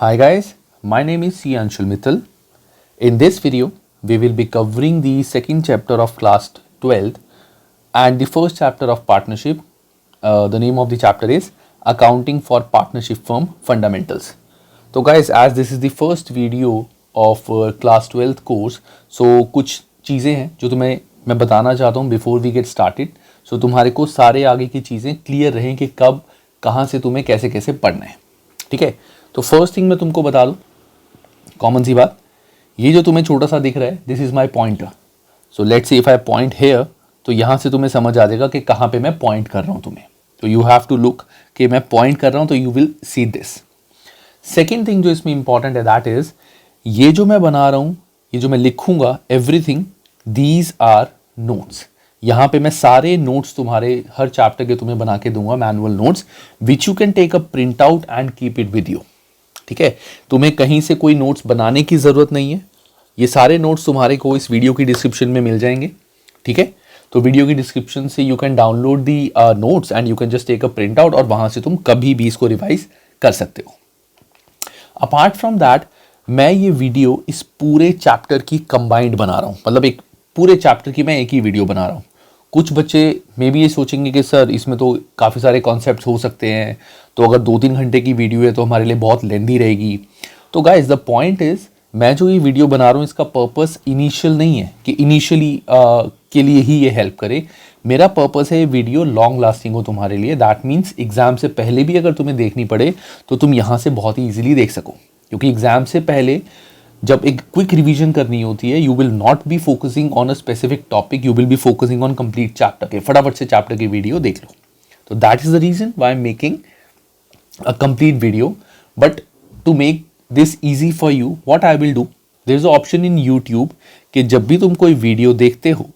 Hi guys, my name is C. Anshul Mittal. In this video, we will be covering the second chapter of class 12th and the first chapter of partnership. The name of the chapter is Accounting for Partnership Firm Fundamentals. So guys, as this is the first video of class 12th course, so कुछ चीज़ें हैं जो मैं बताना चाहता हूँ before we get started. सो तुम्हारे को सारे आगे की चीज़ें क्लियर रहें कि कब कहाँ से तुम्हें कैसे कैसे पढ़ना है. ठीक है, तो फर्स्ट थिंग मैं तुमको बता दूँ, कॉमन सी बात, ये जो तुम्हें छोटा सा दिख रहा है, this is my pointer. So let's see if I point here, तो यहाँ से तुम्हें समझ आ जाएगा कि कहाँ पे मैं पॉइंट कर रहा हूँ तुम्हें. तो यू हैव टू लुक कि मैं पॉइंट कर रहा हूँ, तो you will see this. Second thing जो इसमें इंपॉर्टेंट है दैट इज, ये जो मैं बना रहा हूँ, ये जो मैं लिखूंगा, एवरीथिंग दीज आर नोट्स. यहाँ पे मैं सारे नोट्स तुम्हारे हर चैप्टर के तुम्हें बना के दूंगा, manual notes which you can take a print out and keep it with you. ठीक है, तुम्हें कहीं से कोई नोट्स बनाने की ज़रूरत नहीं है. ये सारे नोट्स तुम्हारे को इस वीडियो की डिस्क्रिप्शन में मिल जाएंगे. ठीक है, तो वीडियो की डिस्क्रिप्शन से you can download the notes and you can just take a print out और वहाँ से तुम कभी भी इसको रिवाइज कर सकते हो. अपार्ट फ्रॉम दैट, मैं ये वीडियो इस पूरे चैप्टर की कंबाइंड बना रहा हूँ, मतलब एक पूरे चैप्टर की मैं एक ही वीडियो बना रहा हूँ. कुछ बच्चे मे भी ये सोचेंगे कि सर इसमें तो काफ़ी सारे कॉन्सेप्ट्स हो सकते हैं, तो अगर 2-3 घंटे की वीडियो है तो हमारे लिए बहुत लेंदी रहेगी. तो गाइस द पॉइंट इज़, मैं जो ये वीडियो बना रहा हूँ इसका पर्पस इनिशियल नहीं है कि इनिशियली के लिए ही ये हेल्प करे. मेरा पर्पस है ये वीडियो लॉन्ग लास्टिंग हो तुम्हारे लिए. दैट मीन्स एग्जाम से पहले भी अगर तुम्हें देखनी पड़े तो तुम यहाँ से बहुत ही ईजिली देख सको, क्योंकि एग्जाम से पहले जब एक क्विक रिवीजन करनी होती है, you will not be focusing on a specific topic, you will be focusing on complete chapter के. फटाफट से चैप्टर की वीडियो देख लो. तो that is the reason why I am making a complete video. But to make this easy for you, what I will do, there is a option in YouTube कि जब भी तुम कोई वीडियो देखते हो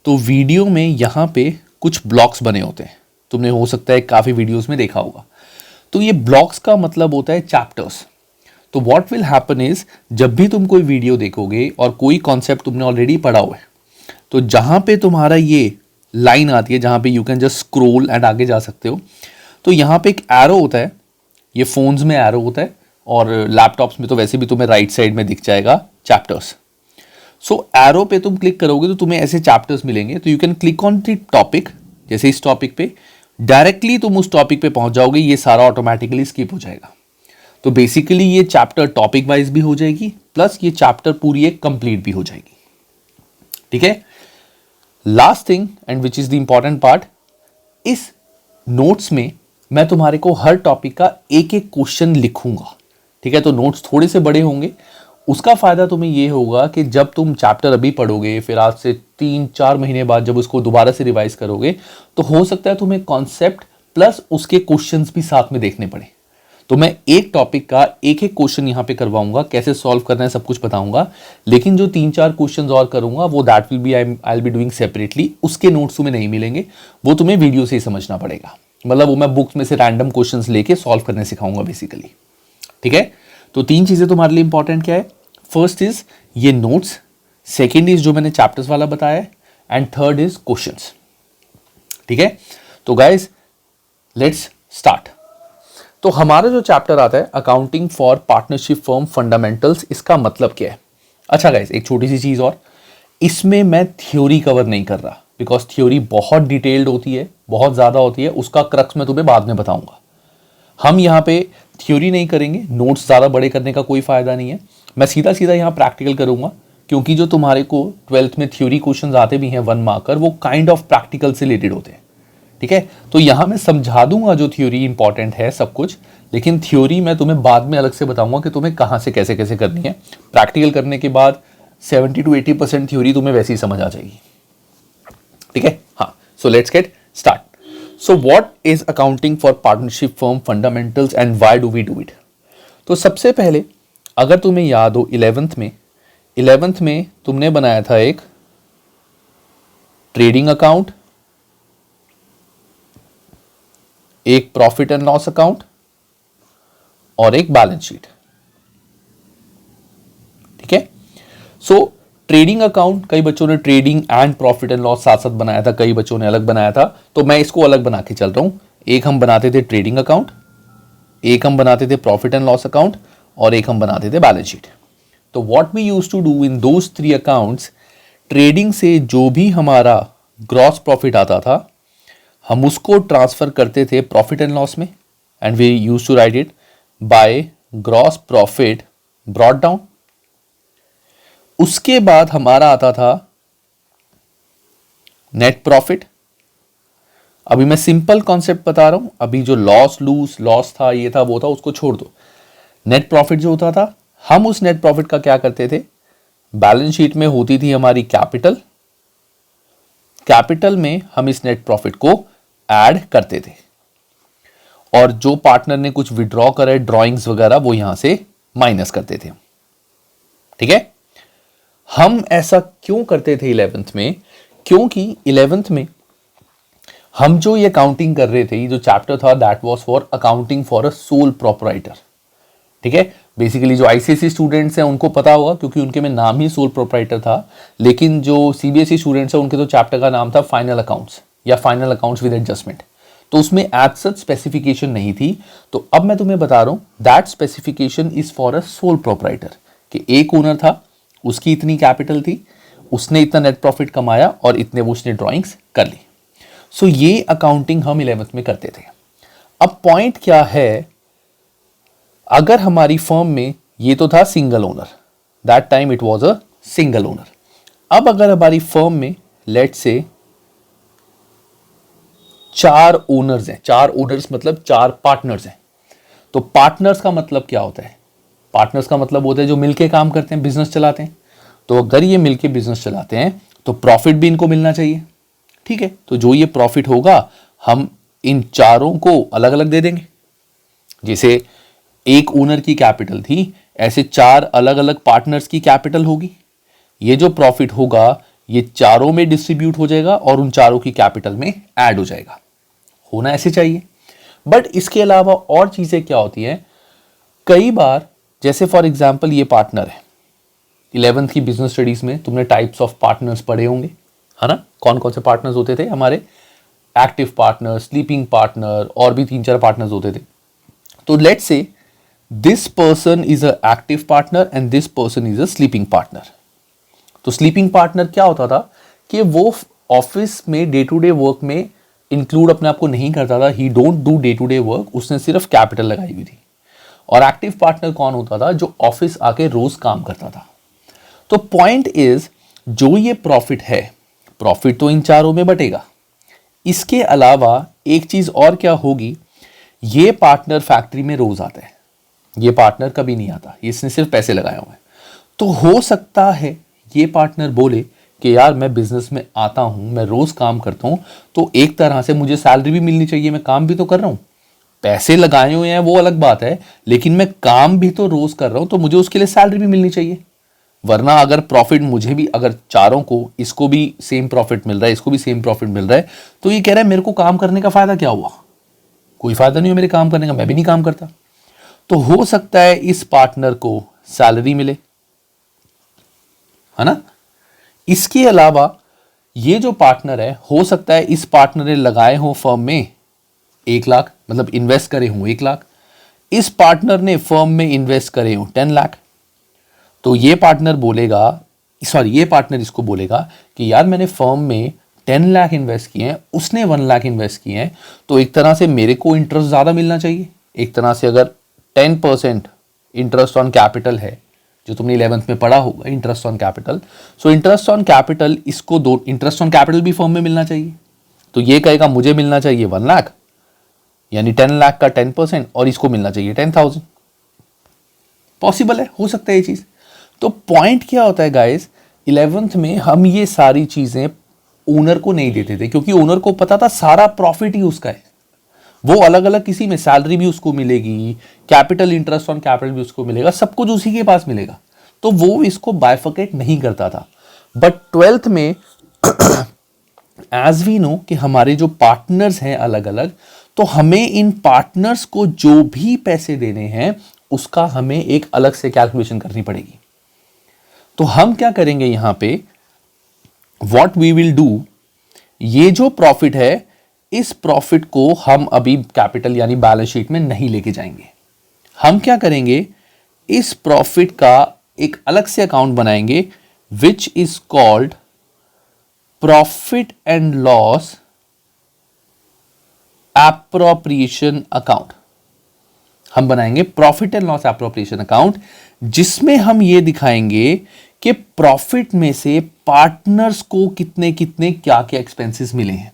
तो वीडियो में यहाँ पे कुछ ब्लॉक्स बने होते हैं. तुमने हो सकता है काफ़ी वीडियोज़ में देखा होगा. तो ये ब्लॉक्स का मतलब होता है चैप्टर्स. तो व्हाट विल हैपन इज, जब भी तुम कोई वीडियो देखोगे और कोई कॉन्सेप्ट तुमने ऑलरेडी पढ़ा हुआ है, तो जहाँ पे तुम्हारा ये लाइन आती है जहाँ पे you can just scroll and आगे जा सकते हो, तो यहाँ पे एक एरो होता है. ये फोन्स में एरो होता है और लैपटॉप्स में तो वैसे भी तुम्हें राइट साइड में दिख जाएगा चैप्टर्स. सो एरो पे तुम क्लिक करोगे तो तुम्हें ऐसे चैप्टर्स मिलेंगे. तो you can click on the topic, जैसे इस टॉपिक पे डायरेक्टली तुम उस टॉपिक पे पहुंच जाओगे, ये सारा ऑटोमेटिकली स्किप हो जाएगा. तो बेसिकली ये चैप्टर टॉपिक वाइज भी हो जाएगी, प्लस ये चैप्टर पूरी एक कंप्लीट भी हो जाएगी. ठीक है, last thing and which is the important part, इस नोट्स में मैं तुम्हारे को हर टॉपिक का एक एक क्वेश्चन लिखूंगा. ठीक है, तो नोट्स थोड़े से बड़े होंगे. उसका फायदा तुम्हें ये होगा कि जब तुम चैप्टर अभी पढ़ोगे, फिर आज से 3-4 महीने बाद जब उसको दोबारा से रिवाइज करोगे, तो हो सकता है तुम्हें कॉन्सेप्ट प्लस उसके क्वेश्चंस भी साथ में देखने पड़े. तो मैं एक टॉपिक का एक एक क्वेश्चन यहाँ पे करवाऊंगा, कैसे सॉल्व करना है सब कुछ बताऊंगा. लेकिन जो 3-4 क्वेश्चंस और करूंगा वो that will be I will be doing separately. उसके नोट्स तुम्हें नहीं मिलेंगे, वो तुम्हें वीडियो से ही समझना पड़ेगा. मतलब वो मैं बुक्स में से रैंडम क्वेश्चंस लेके सॉल्व करने सिखाऊंगा बेसिकली. ठीक है, तो 3 चीजें तुम्हारे लिए इंपॉर्टेंट क्या है. फर्स्ट इज ये नोट्स, सेकेंड इज जो मैंने चैप्टर्स वाला बताया है, एंड थर्ड इज क्वेश्चंस. ठीक है, तो गाइज लेट्स स्टार्ट. तो हमारा जो चैप्टर आता है accounting for partnership firm fundamentals, इसका मतलब क्या है. अच्छा गाइस, एक छोटी सी चीज़ और, इसमें मैं थ्योरी कवर नहीं कर रहा, बिकॉज थ्योरी बहुत डिटेल्ड होती है, बहुत ज़्यादा होती है. उसका क्रक्स मैं तुम्हें बाद में बताऊंगा. हम यहाँ पे थ्योरी नहीं करेंगे, नोट्स ज़्यादा बड़े करने का कोई फ़ायदा नहीं है. मैं सीधा सीधा यहाँ प्रैक्टिकल करूँगा, क्योंकि जो तुम्हारे को 12th में थ्योरी क्वेश्चन आते भी हैं 1 मार्कर, वो काइंड ऑफ प्रैक्टिकल से रिलेटेड होते हैं. ठीक है, तो यहाँ मैं समझा दूंगा जो थ्योरी इंपॉर्टेंट है सब कुछ, लेकिन थ्योरी मैं तुम्हें बाद में अलग से बताऊंगा कि तुम्हें कहाँ से कैसे कैसे करनी है. प्रैक्टिकल करने के बाद 70-80% थ्योरी तुम्हें वैसे ही समझ आ जाएगी. ठीक है, हाँ. So let's get start. So what is accounting for partnership firm fundamentals and why do we do it. तो सबसे पहले अगर तुम्हें याद हो 11th में तुमने बनाया था एक ट्रेडिंग अकाउंट, एक प्रॉफिट एंड लॉस अकाउंट और एक बैलेंस शीट. ठीक है, सो ट्रेडिंग अकाउंट कई बच्चों ने trading and profit and loss साथ साथ बनाया था, कई बच्चों ने अलग बनाया था. तो मैं इसको अलग बना के चल रहा हूं. एक हम बनाते थे ट्रेडिंग अकाउंट, एक हम बनाते थे प्रॉफिट एंड लॉस अकाउंट, और एक हम बनाते थे बैलेंस शीट। तो what we use to do in those 3 accounts, trading से जो भी हमारा ग्रॉस प्रॉफिट आता था हम उसको ट्रांसफर करते थे प्रॉफिट एंड लॉस में, and we use to write it by gross profit brought down. उसके बाद हमारा आता था नेट प्रॉफिट। अभी मैं सिंपल कॉन्सेप्ट बता रहा हूं, अभी जो लॉस था, ये था वो था, उसको छोड़ दो। नेट प्रॉफिट जो होता था, हम उस नेट प्रॉफिट का क्या करते थे, बैलेंस शीट में होती थी हमारी कैपिटल में हम इस नेट प्रॉफिट को ऐड करते थे, और जो पार्टनर ने कुछ विड्रॉ करे ड्रॉइंग्स वगैरह वो यहां से माइनस करते थे। ठीक है, हम ऐसा क्यों करते थे 11th में, क्योंकि 11th में हम जो ये अकाउंटिंग कर रहे थे, ये जो चैप्टर था that was for accounting for a sole proprietor. ठीक है, बेसिकली जो आईसीएसई स्टूडेंट्स हैं उनको पता होगा क्योंकि उनके में नाम ही सोल प्रोप्राइटर था, लेकिन जो सीबीएसई स्टूडेंट्स हैं उनके तो चैप्टर का नाम था फाइनल अकाउंट्स या फाइनल अकाउंट्स विद एडजस्टमेंट, तो उसमें एज सच स्पेसिफिकेशन नहीं थी। तो अब मैं तुम्हें बता रहा हूं that specification is for a sole proprietor, कि एक ओनर था, उसकी इतनी कैपिटल थी, उसने इतना नेट प्रॉफिट कमाया और इतने वो उसने ड्रॉइंग्स कर ली। सो ये अकाउंटिंग हम 11th में करते थे। अब पॉइंट क्या है, अगर हमारी फर्म में ये तो था single owner, that time it was a single owner. अब अगर हमारी फर्म में लेट्स से 4 ओनर्स हैं, 4 ओनर्स मतलब 4 पार्टनर्स हैं, तो पार्टनर्स का मतलब क्या होता है, पार्टनर्स का मतलब होता है जो मिलके काम करते हैं, बिजनेस चलाते हैं। तो अगर ये मिलके बिजनेस चलाते हैं तो प्रॉफिट भी इनको मिलना चाहिए। ठीक है, तो जो ये प्रॉफिट होगा हम इन चारों को अलग अलग दे देंगे। जैसे एक ओनर की कैपिटल थी, ऐसे 4 अलग अलग पार्टनर्स की कैपिटल होगी। ये जो प्रॉफिट होगा ये चारों में डिस्ट्रीब्यूट हो जाएगा और उन चारों की कैपिटल में ऐड हो जाएगा। होना ऐसे चाहिए। बट इसके अलावा और चीजें क्या होती हैं, कई बार जैसे फॉर एग्जाम्पल ये पार्टनर है, 11th की बिजनेस स्टडीज में तुमने टाइप्स ऑफ पार्टनर्स पढ़े होंगे, है ना, कौन कौन से पार्टनर्स होते थे हमारे, एक्टिव पार्टनर, स्लीपिंग पार्टनर, और भी 3-4 पार्टनर्स होते थे। तो let's say this person is a active partner and this person is a sleeping partner. तो स्लीपिंग पार्टनर क्या होता था कि वो ऑफिस में डे टू डे वर्क में इंक्लूड अपने आप को नहीं करता था, he don't do day to day work, उसने सिर्फ कैपिटल लगाई हुई थी। और एक्टिव पार्टनर कौन होता था, जो ऑफिस आके रोज काम करता था। तो पॉइंट इज, जो ये प्रॉफिट है, प्रॉफिट तो इन चारों में बटेगा। इसके अलावा एक चीज और क्या होगी, ये पार्टनर फैक्ट्री में रोज आता है, ये पार्टनर कभी नहीं आता, इसने सिर्फ पैसे लगाए हुए हैं। तो हो सकता है ये पार्टनर बोले कि यार मैं बिजनेस में आता हूं, मैं रोज काम करता हूं, तो एक तरह से मुझे सैलरी भी मिलनी चाहिए, मैं काम भी तो कर रहा हूं, पैसे लगाए हुए हैं वो अलग बात है, लेकिन मैं काम भी तो रोज कर रहा हूं, तो मुझे उसके लिए सैलरी भी मिलनी चाहिए। वरना अगर प्रॉफिट मुझे भी, अगर चारों को, इसको भी सेम प्रॉफिट मिल रहा है, इसको भी सेम प्रॉफिट मिल रहा है, तो ये कह रहा है मेरे को काम करने का फायदा क्या हुआ, कोई फायदा नहीं हो मेरे काम करने का, मैं भी नहीं काम करता। तो हो सकता है इस पार्टनर को सैलरी मिले, है ना। इसके अलावा ये जो पार्टनर है, हो सकता है इस पार्टनर ने लगाए हो फर्म में 1 लाख, मतलब इन्वेस्ट करे हो 1 लाख, इस पार्टनर ने फर्म में इन्वेस्ट करे हो 10 लाख। तो ये पार्टनर बोलेगा, ये पार्टनर इसको बोलेगा कि यार मैंने फर्म में 10 लाख इन्वेस्ट किए हैं, उसने 1 लाख इन्वेस्ट किए हैं, तो एक तरह से मेरे को इंटरेस्ट ज़्यादा मिलना चाहिए। एक तरह से अगर 10% इंटरेस्ट ऑन कैपिटल है, जो तुमने 11th में पढ़ा होगा, interest on capital, so interest on capital, इसको दो इंटरेस्ट ऑन कैपिटल भी फर्म में मिलना चाहिए। तो ये कहेगा मुझे मिलना चाहिए 1 लाख, यानी 10 लाख का 10%, और इसको मिलना चाहिए 10,000। पॉसिबल है, हो सकता है ये चीज़। तो पॉइंट क्या होता है गाइस, 11th में हम ये सारी चीज़ें ओनर को नहीं देते थे, क्योंकि ओनर को पता था सारा प्रॉफिट ही उसका है, वो अलग अलग किसी में सैलरी भी उसको मिलेगी, कैपिटल, इंटरेस्ट ऑन कैपिटल भी उसको मिलेगा, सब कुछ उसी के पास मिलेगा, तो वो इसको बाइफर्केट नहीं करता था। बट 12th में एज वी नो कि हमारे जो पार्टनर्स हैं अलग अलग, तो हमें इन पार्टनर्स को जो भी पैसे देने हैं उसका हमें एक अलग से कैलकुलेशन करनी पड़ेगी। तो हम क्या करेंगे यहां पे, व्हाट वी विल डू, ये जो प्रॉफिट है, इस प्रॉफिट को हम अभी कैपिटल यानी बैलेंस शीट में नहीं लेके जाएंगे। हम क्या करेंगे, इस प्रॉफिट का एक अलग से अकाउंट बनाएंगे which is called profit and loss appropriation account. हम बनाएंगे profit and loss appropriation account, जिसमें हम ये दिखाएंगे कि प्रॉफिट में से पार्टनर्स को कितने कितने क्या क्या एक्सपेंसेस मिले हैं।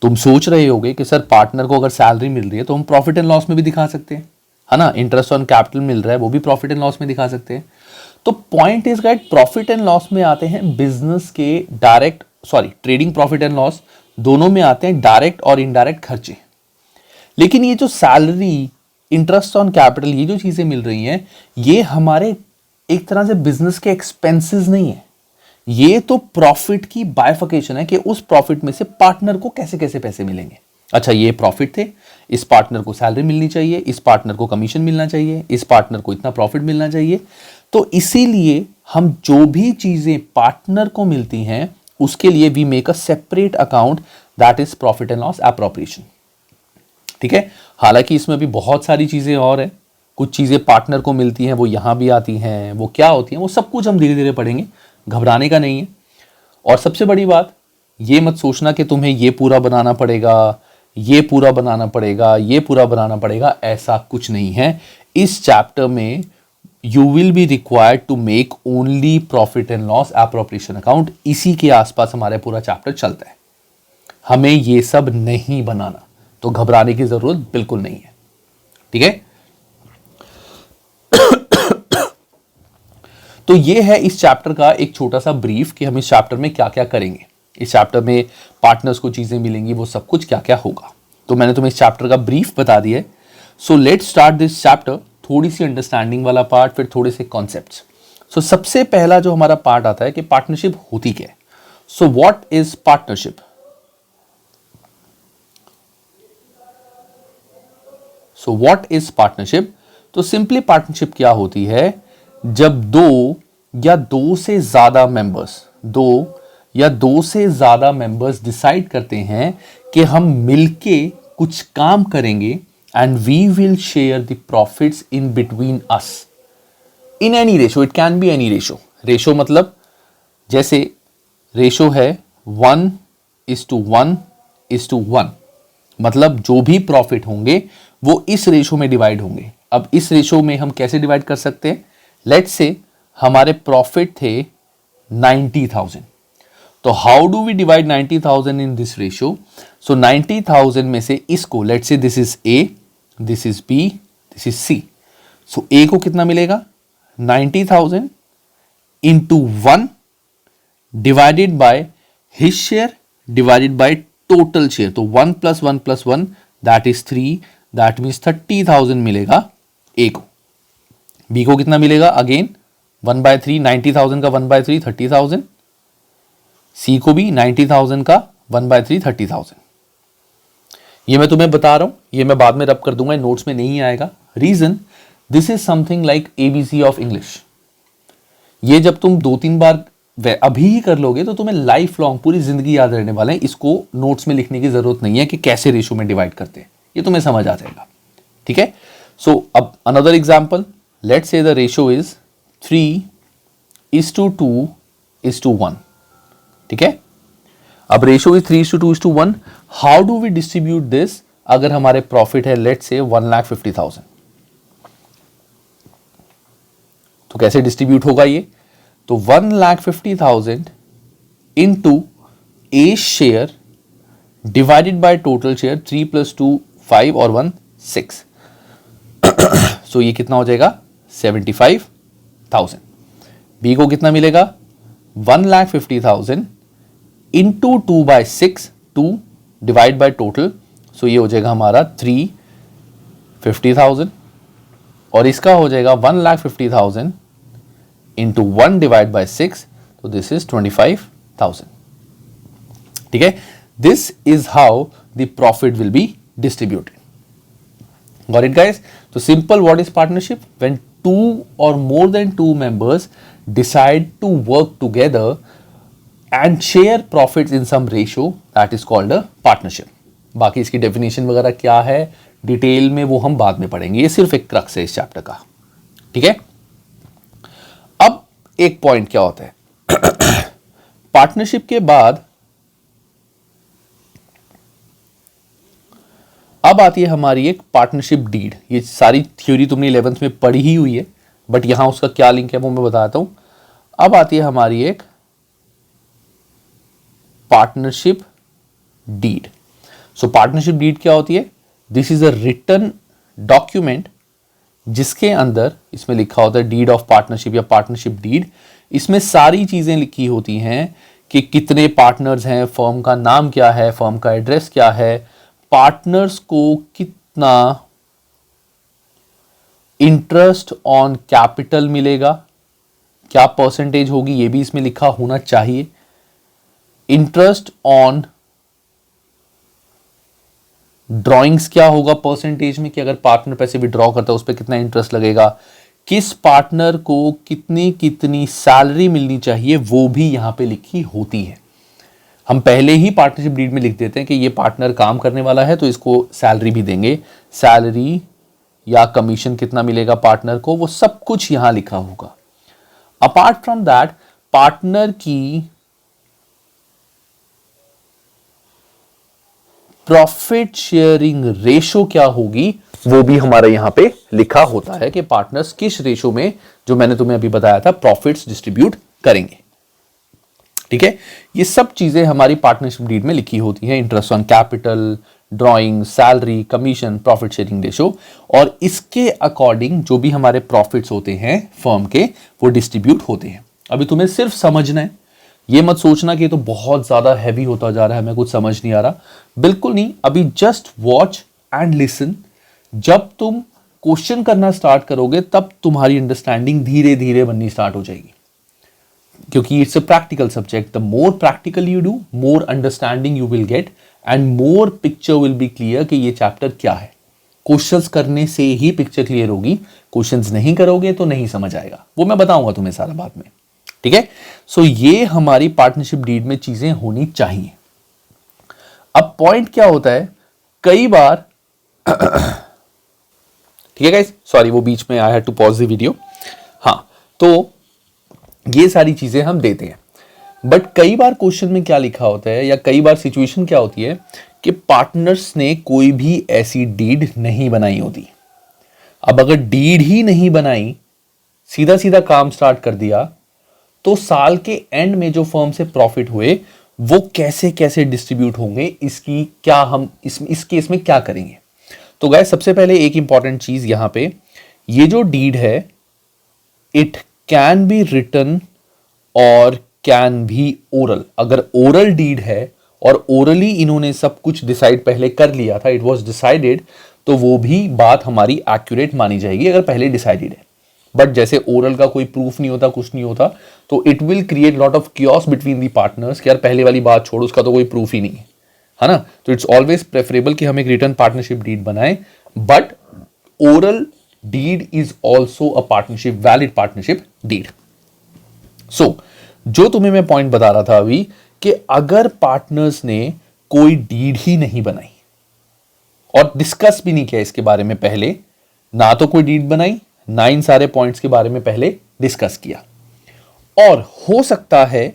तुम सोच रहे होगे कि सर पार्टनर को अगर सैलरी मिल रही है तो हम प्रॉफिट एंड लॉस में भी दिखा सकते हैं, है ना, इंटरेस्ट ऑन कैपिटल मिल रहा है वो भी प्रॉफिट एंड लॉस में दिखा सकते हैं। तो point is guide, profit and loss में आते हैं बिजनेस के direct, trading profit and loss दोनों में आते हैं डायरेक्ट और इनडायरेक्ट खर्चे। लेकिन ये जो सैलरी, इंटरेस्ट ऑन कैपिटल, ये जो चीजें मिल रही हैं, ये हमारे एक तरह से बिजनेस के एक्सपेंसेस नहीं है, ये तो प्रॉफिट की बाइफिकेशन है कि उस प्रॉफिट में से पार्टनर को कैसे कैसे पैसे मिलेंगे। अच्छा, ये प्रॉफिट थे, इस पार्टनर को सैलरी मिलनी चाहिए, इस पार्टनर को कमीशन मिलना चाहिए, इस पार्टनर को इतना प्रॉफिट मिलना चाहिए। तो इसीलिए हम जो भी चीजें पार्टनर को मिलती हैं उसके लिए we make a separate account, that is profit and loss appropriation. ठीक है, हालांकि इसमें भी बहुत सारी चीजें और हैं, कुछ चीजें पार्टनर को मिलती हैं वो यहां भी आती हैं, वो क्या होती हैं वो सब कुछ हम धीरे धीरे पढ़ेंगे, घबराने का नहीं है। और सबसे बड़ी बात, ये मत सोचना कि तुम्हें ये पूरा बनाना पड़ेगा, ये पूरा बनाना पड़ेगा, ये पूरा बनाना पड़ेगा, ऐसा कुछ नहीं है। इस चैप्टर में you will be required to make only profit and loss appropriation account. इसी के आसपास हमारा पूरा चैप्टर चलता है, हमें ये सब नहीं बनाना, तो घबराने की जरूरत बिल्कुल नहीं है। ठीक है, तो ये है इस चैप्टर का एक छोटा सा ब्रीफ कि हम इस चैप्टर में क्या क्या करेंगे। इस चैप्टर में पार्टनर्स को चीजें मिलेंगी, वो सब कुछ क्या क्या होगा, तो मैंने तुम्हें इस चैप्टर का ब्रीफ बता दिया है। So let's start this chapter. थोड़ी सी अंडरस्टैंडिंग वाला पार्ट, फिर थोड़े से कॉन्सेप्ट्स। सो सबसे पहला जो हमारा पार्ट आता है कि पार्टनरशिप होती क्या है। सो what is partnership? So what is partnership? तो सिंपली पार्टनरशिप क्या होती है, जब दो या दो से ज्यादा मेंबर्स डिसाइड करते हैं कि हम मिलके कुछ काम करेंगे and we will share the profits in between us in any ratio. It can be any ratio. Ratio मतलब जैसे रेशो है 1:1:1, मतलब जो भी प्रॉफिट होंगे वो इस रेशो में डिवाइड होंगे। अब इस रेशो में हम कैसे डिवाइड कर सकते हैं? लेट्स से हमारे प्रॉफिट थे 90,000, तो how do we divide 90,000 in this ratio? So 90,000 में से इसको, let's say this is A, this is B, this is C. So A को कितना मिलेगा? 90,000 into 1 divided by his share divided by total share. तो 1 + 1 + 1 that is 3, that means 30,000 मिलेगा ए को। B को कितना मिलेगा? अगेन 1/3, 90,000 का 1/3 30,000। सी को भी 90,000 का 1/3 30,000। ये मैं तुम्हें बता रहा हूं, ये मैं बाद में रब कर दूंगा, नोट्स में नहीं आएगा। Reason, this is something like ABC of English. ये जब तुम 2-3 बार अभी ही कर लोगे तो तुम्हें लाइफ लॉन्ग, पूरी जिंदगी याद रहने वाले हैं। इसको नोट्स में लिखने की जरूरत नहीं है कि कैसे रेशो में डिवाइड करते हैं, ये तुम्हें समझ आ जाएगा। ठीक है, सो अब another example, let's say the ratio is 3:2:1। ठीक है, अब ratio is 3:2:1। How do we distribute this? अगर हमारे प्रॉफिट है लेट्स से 1,50,000, तो कैसे डिस्ट्रीब्यूट होगा ये? तो 1,50,000 into A share divided by total share, 3 + 2 5 और 1 6। सो ये कितना हो जाएगा? 75,000। बी को कितना मिलेगा? 1,50,000 इंटू 2/6, 2 डिवाइड बाय टोटल, सो ये हो जाएगा हमारा 350,000। और इसका हो जाएगा 1,50,000 इंटू 1 डिवाइड बाय 6, तो दिस इज 25,000। ठीक है, this is how the profit will be distributed. Got it, guys? So simple, what is partnership? When 2 or more than 2 members decide to work together and share profits in some ratio, that is called a partnership. बाकी इसकी definition वगैरह क्या है detail में वो हम बाद में पढ़ेंगे, ये सिर्फ एक क्रक्स है इस चैप्टर का। ठीक है। अब एक पॉइंट क्या होता है, पार्टनरशिप के बाद अब आती है हमारी एक पार्टनरशिप डीड। ये सारी थ्योरी तुमने 11th में पढ़ी ही हुई है, बट यहां उसका क्या लिंक है वो मैं बताता हूं। अब आती है हमारी एक partnership deed. So partnership deed क्या होती है? This is a written document जिसके अंदर इसमें लिखा होता है डीड ऑफ पार्टनरशिप या पार्टनरशिप डीड। इसमें सारी चीजें लिखी होती हैं कि कितने पार्टनर्स हैं, फर्म का नाम क्या है, फर्म का एड्रेस क्या है, पार्टनर्स को कितना इंटरेस्ट ऑन कैपिटल मिलेगा, क्या परसेंटेज होगी, ये भी इसमें लिखा होना चाहिए। इंटरेस्ट ऑन ड्रॉइंग्स क्या होगा परसेंटेज में, कि अगर पार्टनर पैसे विड्रॉ करता है उस पर कितना इंटरेस्ट लगेगा, किस पार्टनर को कितनी कितनी सैलरी मिलनी चाहिए, वो भी यहां पे लिखी होती है। हम पहले ही पार्टनरशिप डीड में लिख देते हैं कि ये पार्टनर काम करने वाला है तो इसको सैलरी भी देंगे, सैलरी या कमीशन कितना मिलेगा पार्टनर को, वो सब कुछ यहां लिखा होगा। अपार्ट फ्रॉम दैट, पार्टनर की प्रॉफिट शेयरिंग रेशो क्या होगी वो भी हमारे यहां पे लिखा होता है कि पार्टनर्स किस रेशो में, जो मैंने तुम्हें अभी बताया था, प्रॉफिट्स डिस्ट्रीब्यूट करेंगे। ठीक है, ये सब चीजें हमारी पार्टनरशिप डीड में लिखी होती हैं। Interest on capital, drawing, salary, commission, profit sharing ratio, और इसके अकॉर्डिंग जो भी हमारे प्रॉफिट्स होते हैं फर्म के वो डिस्ट्रीब्यूट होते हैं। अभी तुम्हें सिर्फ समझना है, ये मत सोचना कि ये तो बहुत ज्यादा हैवी होता जा रहा है, हमें कुछ समझ नहीं आ रहा, बिल्कुल नहीं। अभी जस्ट वॉच एंड लिसन। जब तुम क्वेश्चन करना स्टार्ट करोगे तब तुम्हारी अंडरस्टैंडिंग धीरे धीरे बननी स्टार्ट हो जाएगी, क्योंकि it's a practical subject. The more practical you do, more understanding you will get and more picture will be clear कि ये चैप्टर क्या है। क्वेश्चंस करने से ही पिक्चर क्लियर होगी, क्वेश्चंस नहीं करोगे तो नहीं समझ आएगा, वो मैं बताऊंगा तुम्हें सारा बाद में। ठीक है, सो ये हमारी पार्टनरशिप डीड में चीजें होनी चाहिए। अब पॉइंट क्या होता है, कई बार ठीक है गाइस, सॉरी वो बीच में I had to pause the video. हाँ, तो ये सारी चीजें हम देते हैं, बट कई बार क्वेश्चन में क्या लिखा होता है या कई बार सिचुएशन क्या होती है कि पार्टनर्स ने कोई भी ऐसी डीड नहीं बनाई होती। अब अगर डीड ही नहीं बनाई, सीधा सीधा काम स्टार्ट कर दिया, तो साल के एंड में जो फर्म से प्रॉफिट हुए वो कैसे कैसे डिस्ट्रीब्यूट होंगे, इसकी क्या हम इस केस में क्या करेंगे। तो गाइस, सबसे पहले एक इंपॉर्टेंट चीज यहां पे, ये जो डीड है इट कैन बी रिटन और कैन बी ओरल। अगर ओरल डीड है और ओरली इन्होंने सब कुछ डिसाइड पहले कर लिया था, इट वॉज डिसाइडेड, तो वो भी बात हमारी एक्यूरेट मानी जाएगी अगर पहले डिसाइडेड है। बट जैसे ओरल का कोई प्रूफ नहीं होता, कुछ नहीं होता, तो it will create lot of chaos between the partners कि यार पहले वाली बात छोड़ो, उसका तो कोई प्रूफ ही नहीं है ना। तो इट्स ऑलवेज प्रेफरेबल कि हम एक रिटर्न पार्टनरशिप डीड बनाएं, but oral deed is also a partnership, valid partnership deed. So जो तुम्हें मैं पॉइंट बता रहा था अभी, कि अगर पार्टनर्स ने कोई डीड ही नहीं बनाई और डिस्कस भी नहीं किया इसके बारे में पहले, ना तो कोई डीड बनाई, ना इन सारे पॉइंट्स के बारे में पहले डिस्कस किया, और हो सकता है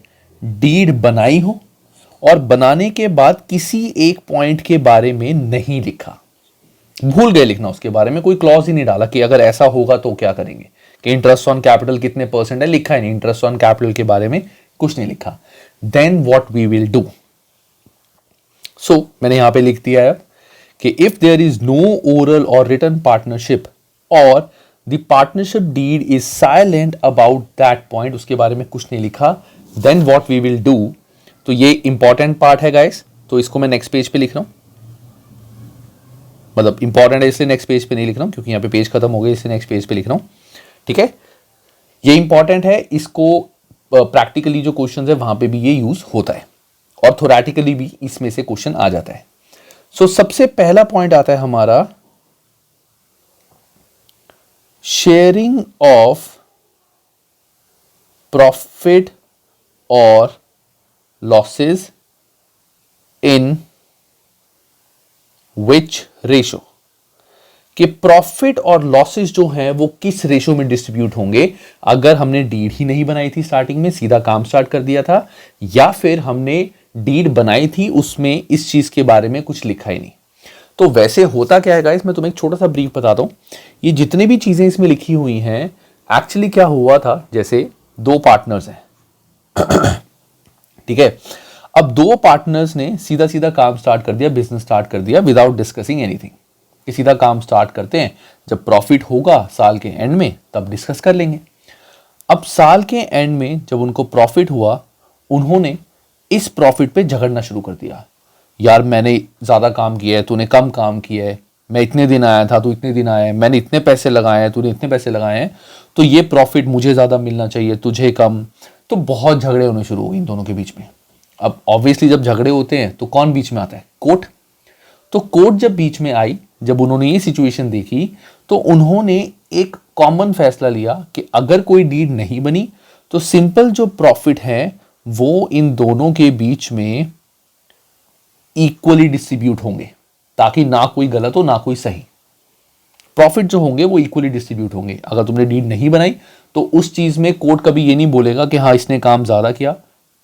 डीड बनाई हो और बनाने के बाद किसी एक पॉइंट के बारे में नहीं लिखा, भूल गए लिखना उसके बारे में, कोई क्लॉज ही नहीं डाला कि अगर ऐसा होगा तो क्या करेंगे, कि इंटरेस्ट ऑन कैपिटल कितने परसेंट है, लिखा है नहीं, इंटरेस्ट ऑन कैपिटल के बारे में कुछ नहीं लिखा, then what we will do. So मैंने यहां पे लिख दिया है कि if there is no oral और रिटन पार्टनरशिप और the partnership deed is silent about that point, उसके बारे में कुछ नहीं लिखा, then what we will do. तो ये इंपॉर्टेंट पार्ट है गाइस, तो इसको मैं नेक्स्ट पेज पे लिख रहा हूं, मतलब इंपॉर्टेंट है इसलिए नेक्स्ट पेज पे नहीं लिख रहा हूं, क्योंकि यहां पे पेज खत्म हो गया इसलिए नेक्स्ट पेज पे लिख रहा हूं। ठीक है, ये इंपॉर्टेंट है, इसको प्रैक्टिकली जो क्वेश्चन है वहां पे भी ये यूज होता है और थोरेटिकली भी इसमें से क्वेश्चन आ जाता है। सो सबसे पहला पॉइंट आता है हमारा शेयरिंग ऑफ प्रॉफिट और लॉसेस इन विच रेशो। कि प्रॉफिट और लॉसेस जो हैं वो किस रेशो में डिस्ट्रीब्यूट होंगे, अगर हमने डीड ही नहीं बनाई थी स्टार्टिंग में, सीधा काम स्टार्ट कर दिया था, या फिर हमने डीड बनाई थी उसमें इस चीज के बारे में कुछ लिखा ही नहीं। तो वैसे होता क्या है गाइस, मैं तुम्हें एक छोटा सा ब्रीफ बताता हूं। ये जितनी भी चीजें इसमें लिखी हुई हैं, एक्चुअली क्या हुआ था, जैसे दो पार्टनर्स हैं ठीक है। अब दो पार्टनर्स ने सीधा सीधा काम स्टार्ट कर दिया, बिजनेस स्टार्ट कर दिया विदाउट डिस्कसिंग एनीथिंग, कि सीधा काम स्टार्ट करते हैं, जब प्रॉफिट होगा साल के एंड में तब डिस्कस कर लेंगे। अब साल के एंड में जब उनको प्रॉफिट हुआ, उन्होंने इस प्रॉफिट पे झगड़ना शुरू कर दिया। यार मैंने ज्यादा काम किया है, तूने कम काम किया है, मैं इतने दिन आया था, तू इतने दिन आया है, मैंने इतने पैसे लगाए हैं, तूने इतने पैसे लगाए हैं, तो ये प्रॉफिट मुझे ज्यादा मिलना चाहिए, तुझे कम। तो बहुत झगड़े होने शुरू हो गए इन दोनों के बीच में। अब ऑब्वियसली जब झगड़े होते हैं तो कौन बीच में आता है, कोर्ट। तो कोर्ट जब बीच में आई, जब उन्होंने ये सिचुएशन देखी, तो उन्होंने एक कॉमन फैसला लिया कि अगर कोई डीड नहीं बनी तो सिंपल जो प्रॉफिट है वो इन दोनों के बीच में इक्वली डिस्ट्रीब्यूट होंगे, ताकि ना कोई गलत हो ना कोई सही। प्रॉफिट जो होंगे वो इक्वली डिस्ट्रीब्यूट होंगे। अगर तुमने डीड नहीं बनाई तो उस चीज में कोर्ट कभी ये नहीं बोलेगा कि हाँ इसने काम ज्यादा किया,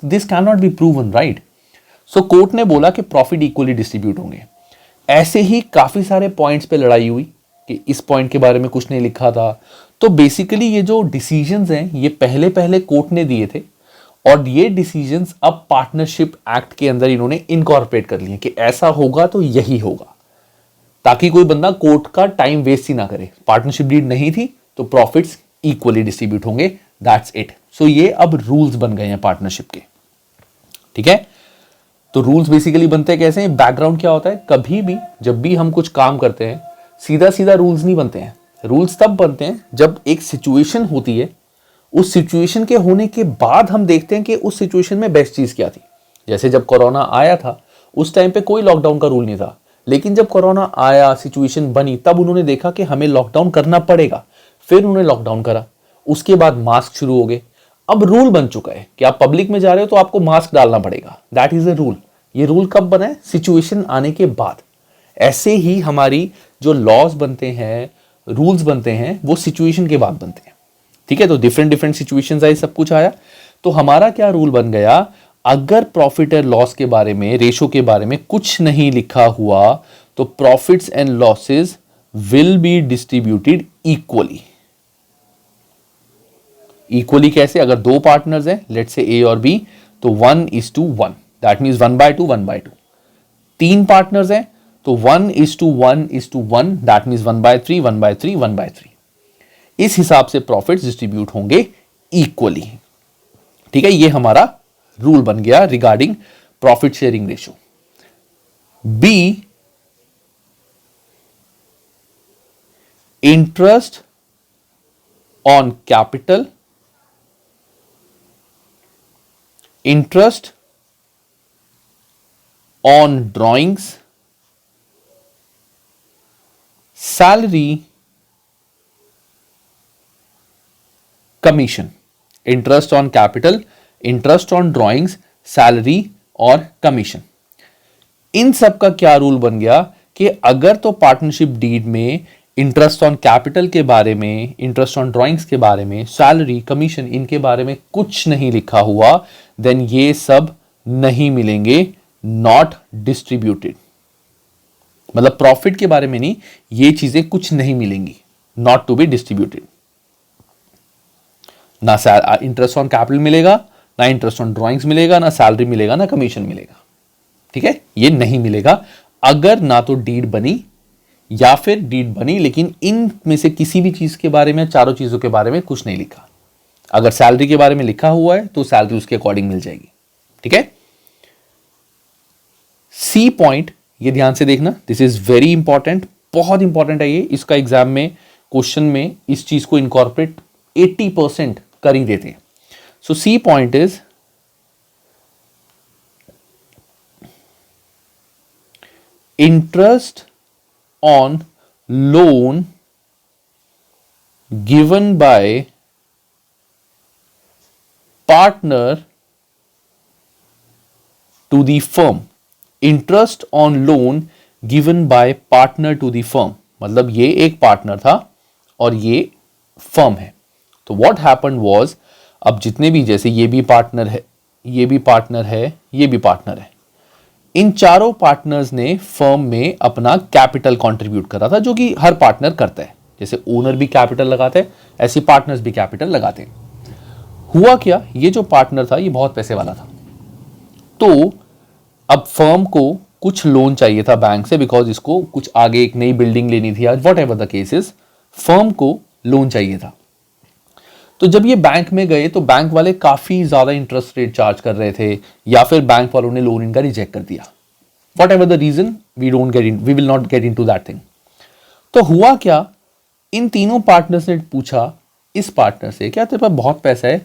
this can not be proven, right. So court ने बोला कि प्रॉफिट इक्वली डिस्ट्रीब्यूट होंगे। ऐसे ही काफी सारे पॉइंट्स पे लड़ाई हुई कि इस पॉइंट के बारे में कुछ नहीं लिखा था। तो बेसिकली ये जो डिसीजंस हैं ये पहले पहले कोर्ट ने दिए थे, और ये डिसीजंस अब पार्टनरशिप एक्ट के अंदर इन्होंने इनकॉर्पोरेट कर लिए कि ऐसा होगा तो यही होगा, ताकि कोई बंदा कोर्ट का टाइम वेस्ट ही ना करे। पार्टनरशिप डीड नहीं थी तो प्रॉफिट्स इक्वली डिस्ट्रीब्यूट होंगे, दैट्स इट। सो ये अब रूल्स बन गए हैं पार्टनरशिप के, ठीक है। तो रूल्स बेसिकली बनते हैं कैसे, बैकग्राउंड क्या होता है, कभी भी जब भी हम कुछ काम करते हैं सीधा सीधा रूल्स नहीं बनते हैं। रूल्स तब बनते हैं जब एक सिचुएशन होती है, उस सिचुएशन के होने के बाद हम देखते हैं कि उस सिचुएशन में बेस्ट चीज क्या थी। जैसे जब कोरोना आया था उस टाइम पे कोई लॉकडाउन का रूल नहीं था, लेकिन जब कोरोना आया, सिचुएशन बनी, तब उन्होंने देखा कि हमें लॉकडाउन करना पड़ेगा, फिर उन्होंने लॉकडाउन करा। उसके बाद मास्क शुरू हो गए। अब रूल बन चुका है कि आप पब्लिक में जा रहे हो तो आपको मास्क डालना पड़ेगा, दैट इज अ रूल। ये रूल कब बना है, सिचुएशन आने के बाद। ऐसे ही हमारी जो लॉज बनते हैं, रूल्स बनते हैं, वो सिचुएशन के बाद बनते हैं, ठीक है। तो डिफरेंट डिफरेंट सिचुएशंस आई, सब कुछ आया। तो हमारा क्या रूल बन गया, अगर प्रॉफिट एंड लॉस के बारे में, रेशो के बारे में कुछ नहीं लिखा हुआ तो profits and losses will be distributed equally. Equally कैसे, अगर दो पार्टनर्स हैं, लेट्स से ए और बी, तो 1:1, दैट मीन्स 1/2 1/2। तीन पार्टनर्स हैं तो 1:1:1, दैट मीन्स 1/3 1/3 1/3। इस हिसाब से प्रॉफिट्स डिस्ट्रीब्यूट होंगे इक्वली, ठीक है। ये हमारा रूल बन गया regarding profit sharing ratio. B, interest on capital, interest on drawings, salary, commission। Interest on capital, interest on drawings, salary और कमीशन। इन सब का क्या रूल बन गया कि अगर तो पार्टनरशिप डीड में इंटरेस्ट ऑन कैपिटल के बारे में, इंटरेस्ट ऑन ड्राइंग्स के बारे में, सैलरी, कमीशन, इनके बारे में कुछ नहीं लिखा हुआ, देन ये सब नहीं मिलेंगे, नॉट डिस्ट्रीब्यूटेड। मतलब प्रॉफिट के बारे में नहीं, ये चीजें कुछ नहीं मिलेंगी, नॉट टू बी डिस्ट्रीब्यूटेड। ना इंटरेस्ट ऑन कैपिटल मिलेगा, ना इंटरेस्ट ऑन ड्राइंग्स मिलेगा, ना सैलरी मिलेगा, ना कमीशन मिलेगा, ठीक है। ये नहीं मिलेगा अगर ना तो डीड बनी या फिर डीड बनी लेकिन इन में से किसी भी चीज के बारे में, चारों चीजों के बारे में कुछ नहीं लिखा। अगर सैलरी के बारे में लिखा हुआ है तो सैलरी उसके अकॉर्डिंग मिल जाएगी, ठीक है। सी पॉइंट ये ध्यान से देखना, दिस इज वेरी इंपॉर्टेंट, बहुत इंपॉर्टेंट है ये। इसका एग्जाम में क्वेश्चन में इस चीज को इनकॉर्पोरेट 80% कर ही देते हैं। So C point is interest on loan given by partner to the firm। interest on loan given by partner to the firm मतलब ये एक पार्टनर था और ये फर्म है। तो व्हाट हैपेंड वाज, अब जितने भी, जैसे ये भी पार्टनर है, ये भी पार्टनर है, ये भी पार्टनर है, इन चारों पार्टनर्स ने फर्म में अपना कैपिटल कंट्रीब्यूट करा था, जो कि हर पार्टनर करता है। जैसे ओनर भी कैपिटल लगाते हैं, ऐसे पार्टनर्स भी कैपिटल लगाते हैं। हुआ क्या, ये जो पार्टनर था ये बहुत पैसे वाला था, तो अब फर्म को कुछ लोन चाहिए था बैंक से, बिकॉज इसको कुछ आगे एक नई बिल्डिंग लेनी थी, आज what ever the cases, firm को लोन चाहिए था। तो जब ये बैंक में गए तो बैंक वाले काफी ज्यादा इंटरेस्ट रेट चार्ज कर रहे थे, या फिर बैंक वालों ने लोन इनका रिजेक्ट कर दिया। Whatever the reason, we will not get into that thing. तो हुआ क्या, इन तीनों पार्टनर्स ने पूछा इस पार्टनर से, क्या तेरे पास बहुत पैसा है,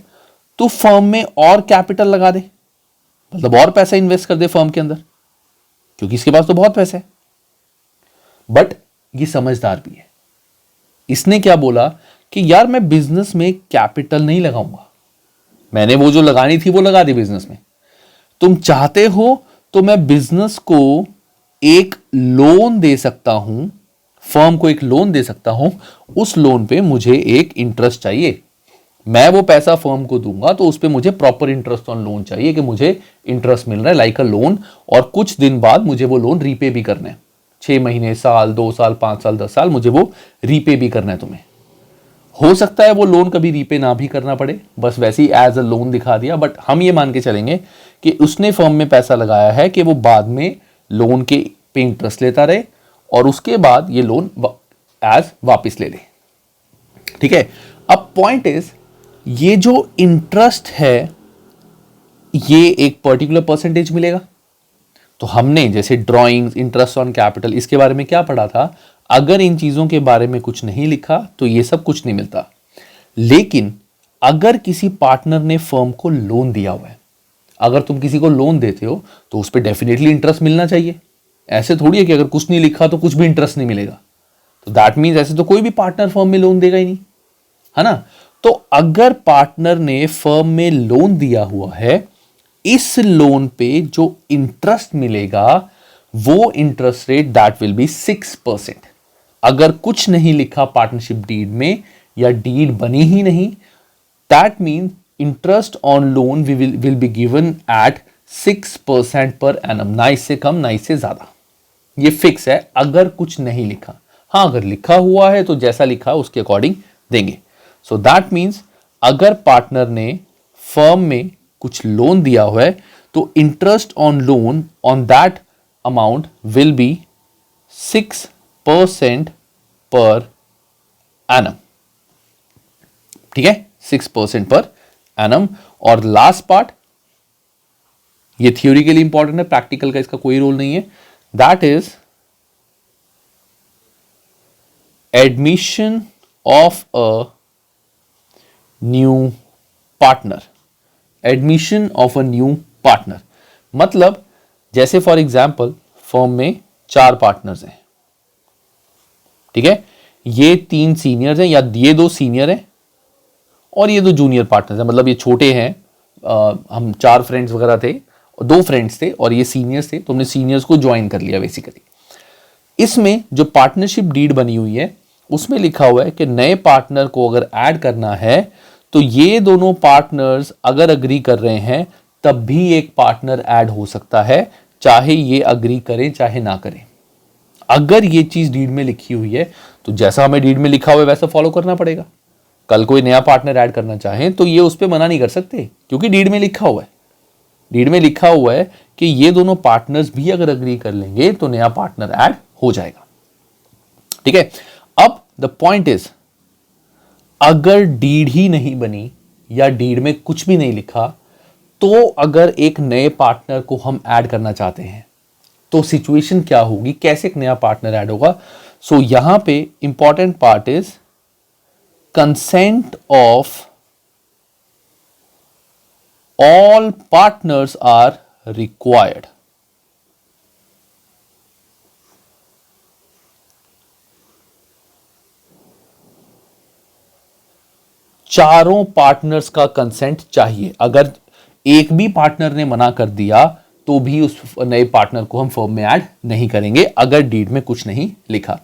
तू फर्म में और कैपिटल लगा दे, मतलब और पैसा इन्वेस्ट कर दे फर्म के अंदर, क्योंकि इसके पास तो बहुत पैसा है। बट ये समझदार भी है, इसने क्या बोला कि यार मैं बिजनेस में कैपिटल नहीं लगाऊंगा, मैंने वो जो लगानी थी वो लगा दी बिजनेस में। तुम चाहते हो तो मैं बिजनेस को एक लोन दे सकता हूं, फर्म को एक लोन दे सकता हूं, उस लोन पे मुझे एक इंटरेस्ट चाहिए, मैं वो पैसा फर्म को दूंगा तो उस पे मुझे प्रॉपर इंटरेस्ट ऑन लोन चाहिए, कि मुझे इंटरेस्ट मिल रहा है लाइक अ लोन, और कुछ दिन बाद मुझे वो लोन रीपे भी करना है, 6 महीने, साल, 2 साल, 5 साल, 10 साल, मुझे वो रीपे भी करना है तुम्हें। हो सकता है वो लोन कभी रीपे ना भी करना पड़े, बस वैसे ही एज अ लोन दिखा दिया, बट हम ये मान के चलेंगे कि उसने फर्म में पैसा लगाया है कि वो बाद में लोन के पे इंटरेस्ट लेता रहे और उसके बाद ये लोन एज वापस ले ले। ठीक है, अब पॉइंट इज, ये जो इंटरेस्ट है ये एक पर्टिकुलर परसेंटेज मिलेगा। तो हमने जैसे ड्राइंग्स, इंटरेस्ट ऑन कैपिटल, इसके बारे में क्या पढ़ा था, अगर इन चीजों के बारे में कुछ नहीं लिखा तो ये सब कुछ नहीं मिलता। लेकिन अगर किसी पार्टनर ने फर्म को लोन दिया हुआ है, अगर तुम किसी को लोन देते हो तो उस पर डेफिनेटली इंटरेस्ट मिलना चाहिए। ऐसे थोड़ी है कि अगर कुछ नहीं लिखा तो कुछ भी इंटरेस्ट नहीं मिलेगा। तो दैट मीन्स ऐसे तो कोई भी पार्टनर फर्म में लोन देगा ही नहीं, है ना। तो अगर पार्टनर ने फर्म में लोन दिया हुआ है, इस लोन पे जो इंटरेस्ट मिलेगा वो interest rate that will B 6%। अगर कुछ नहीं लिखा पार्टनरशिप डीड में या डीड बनी ही नहीं, that mean interest on loan will be given at 6% per annum, ना इससे कम ना इससे ज्यादा। ये फिक्स है अगर कुछ नहीं लिखा। हाँ, अगर लिखा हुआ है तो जैसा लिखा है उसके अकॉर्डिंग देंगे। सो दैट मीन्स अगर पार्टनर ने फर्म में कुछ लोन दिया हुआ है तो interest on loan on that amount will be 6% per annum. ठीक है, 6% पर एनम। और लास्ट पार्ट, ये थ्योरी के लिए इंपॉर्टेंट है, प्रैक्टिकल का इसका कोई रोल नहीं है। That is admission of a new partner. Admission of a new partner मतलब जैसे फॉर एग्जाम्पल फर्म में 4 पार्टनर्स हैं, ठीक है, ये 3 सीनियर्स हैं या ये 2 सीनियर हैं और ये 2 जूनियर पार्टनर्स हैं, मतलब ये छोटे हैं। हम 4 फ्रेंड्स वगैरह थे, 2 फ्रेंड्स थे और ये सीनियर्स थे, तो हमने सीनियर्स को ज्वाइन कर लिया बेसिकली। इसमें जो पार्टनरशिप डीड बनी हुई है उसमें लिखा हुआ है कि नए पार्टनर को अगर ऐड करना है तो ये दोनों पार्टनर्स अगर अग्री कर रहे हैं तब भी एक पार्टनर ऐड हो सकता है, चाहे ये अग्री करें चाहे ना करें। अगर ये चीज डीड में लिखी हुई है तो जैसा हमें डीड में लिखा हुआ है वैसा फॉलो करना पड़ेगा। कल कोई नया पार्टनर ऐड करना चाहे तो ये उस पर मना नहीं कर सकते, क्योंकि डीड में लिखा हुआ है। डीड में लिखा हुआ है कि ये दोनों पार्टनर्स भी अगर अग्री कर लेंगे तो नया पार्टनर ऐड हो जाएगा। ठीक है, अब द पॉइंट इज, अगर डीड ही नहीं बनी या डीड में कुछ भी नहीं लिखा, तो अगर एक नए पार्टनर को हम ऐड करना चाहते हैं तो सिचुएशन क्या होगी, कैसे एक नया पार्टनर ऐड होगा। सो यहां पे important part is consent of all partners are required. चारों पार्टनर्स का कंसेंट चाहिए। अगर एक भी पार्टनर ने मना कर दिया तो भी उस नए पार्टनर को हम फर्म में ऐड नहीं करेंगे अगर डीड में कुछ नहीं लिखा।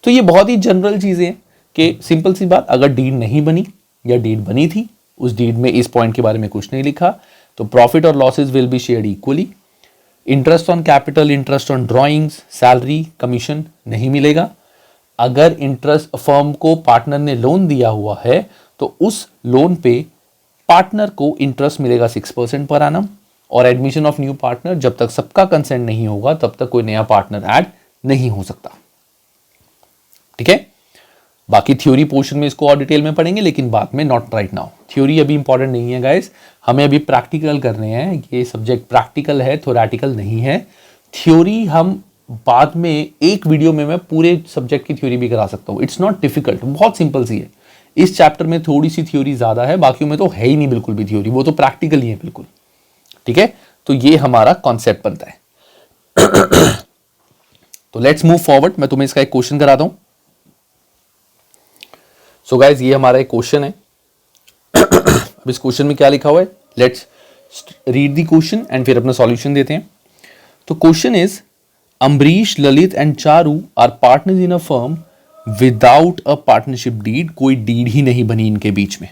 तो ये बहुत ही जनरल चीजें हैं कि सिंपल सी बात, अगर डीड नहीं बनी या डीड बनी थी, उस डीड में इस पॉइंट के बारे में कुछ नहीं लिखा, तो प्रॉफिट और losses will be shared equally. Interest on capital, interest on drawings, salary, commission नहीं मिलेगा। अगर इंटरेस्ट फर्म को पार्टनर ने लोन दिया हुआ है तो उस लोन पे पार्टनर को इंटरेस्ट मिलेगा 6% पर एनम, और एडमिशन ऑफ न्यू पार्टनर, जब तक सबका कंसेंट नहीं होगा तब तक कोई नया पार्टनर ऐड नहीं हो सकता। ठीक है, बाकी थ्योरी पोर्शन में इसको और डिटेल में पढ़ेंगे, लेकिन बाद में, नॉट राइट नाउ। थ्योरी अभी इंपॉर्टेंट नहीं है गाइस, हमें अभी प्रैक्टिकल करने हैं। ये सब्जेक्ट प्रैक्टिकल है, थ्योरेटिकल नहीं है। थ्योरी हम बाद में एक वीडियो में मैं पूरे सब्जेक्ट की थ्योरी भी करा सकता हूँ। इट्स नॉट डिफिकल्ट, बहुत सिंपल सी है। इस चैप्टर में थोड़ी सी थ्योरी ज्यादा है, बाकियों में तो है ही नहीं बिल्कुल भी थ्योरी, वो तो प्रैक्टिकल ही है बिल्कुल। ठीक है, तो ये हमारा कॉन्सेप्ट बनता है। तो लेट्स मूव फॉरवर्ड, मैं तुम्हें इसका एक क्वेश्चन कराता हूं। सो गाइज, ये हमारा एक क्वेश्चन है। अब इस क्वेश्चन में क्या लिखा हुआ है, let's read the question and फिर अपना सॉल्यूशन देते हैं। तो question is, Ambrish, Lalit and Charu are partners in a firm without a partnership deed. कोई डीड ही नहीं बनी इनके बीच में।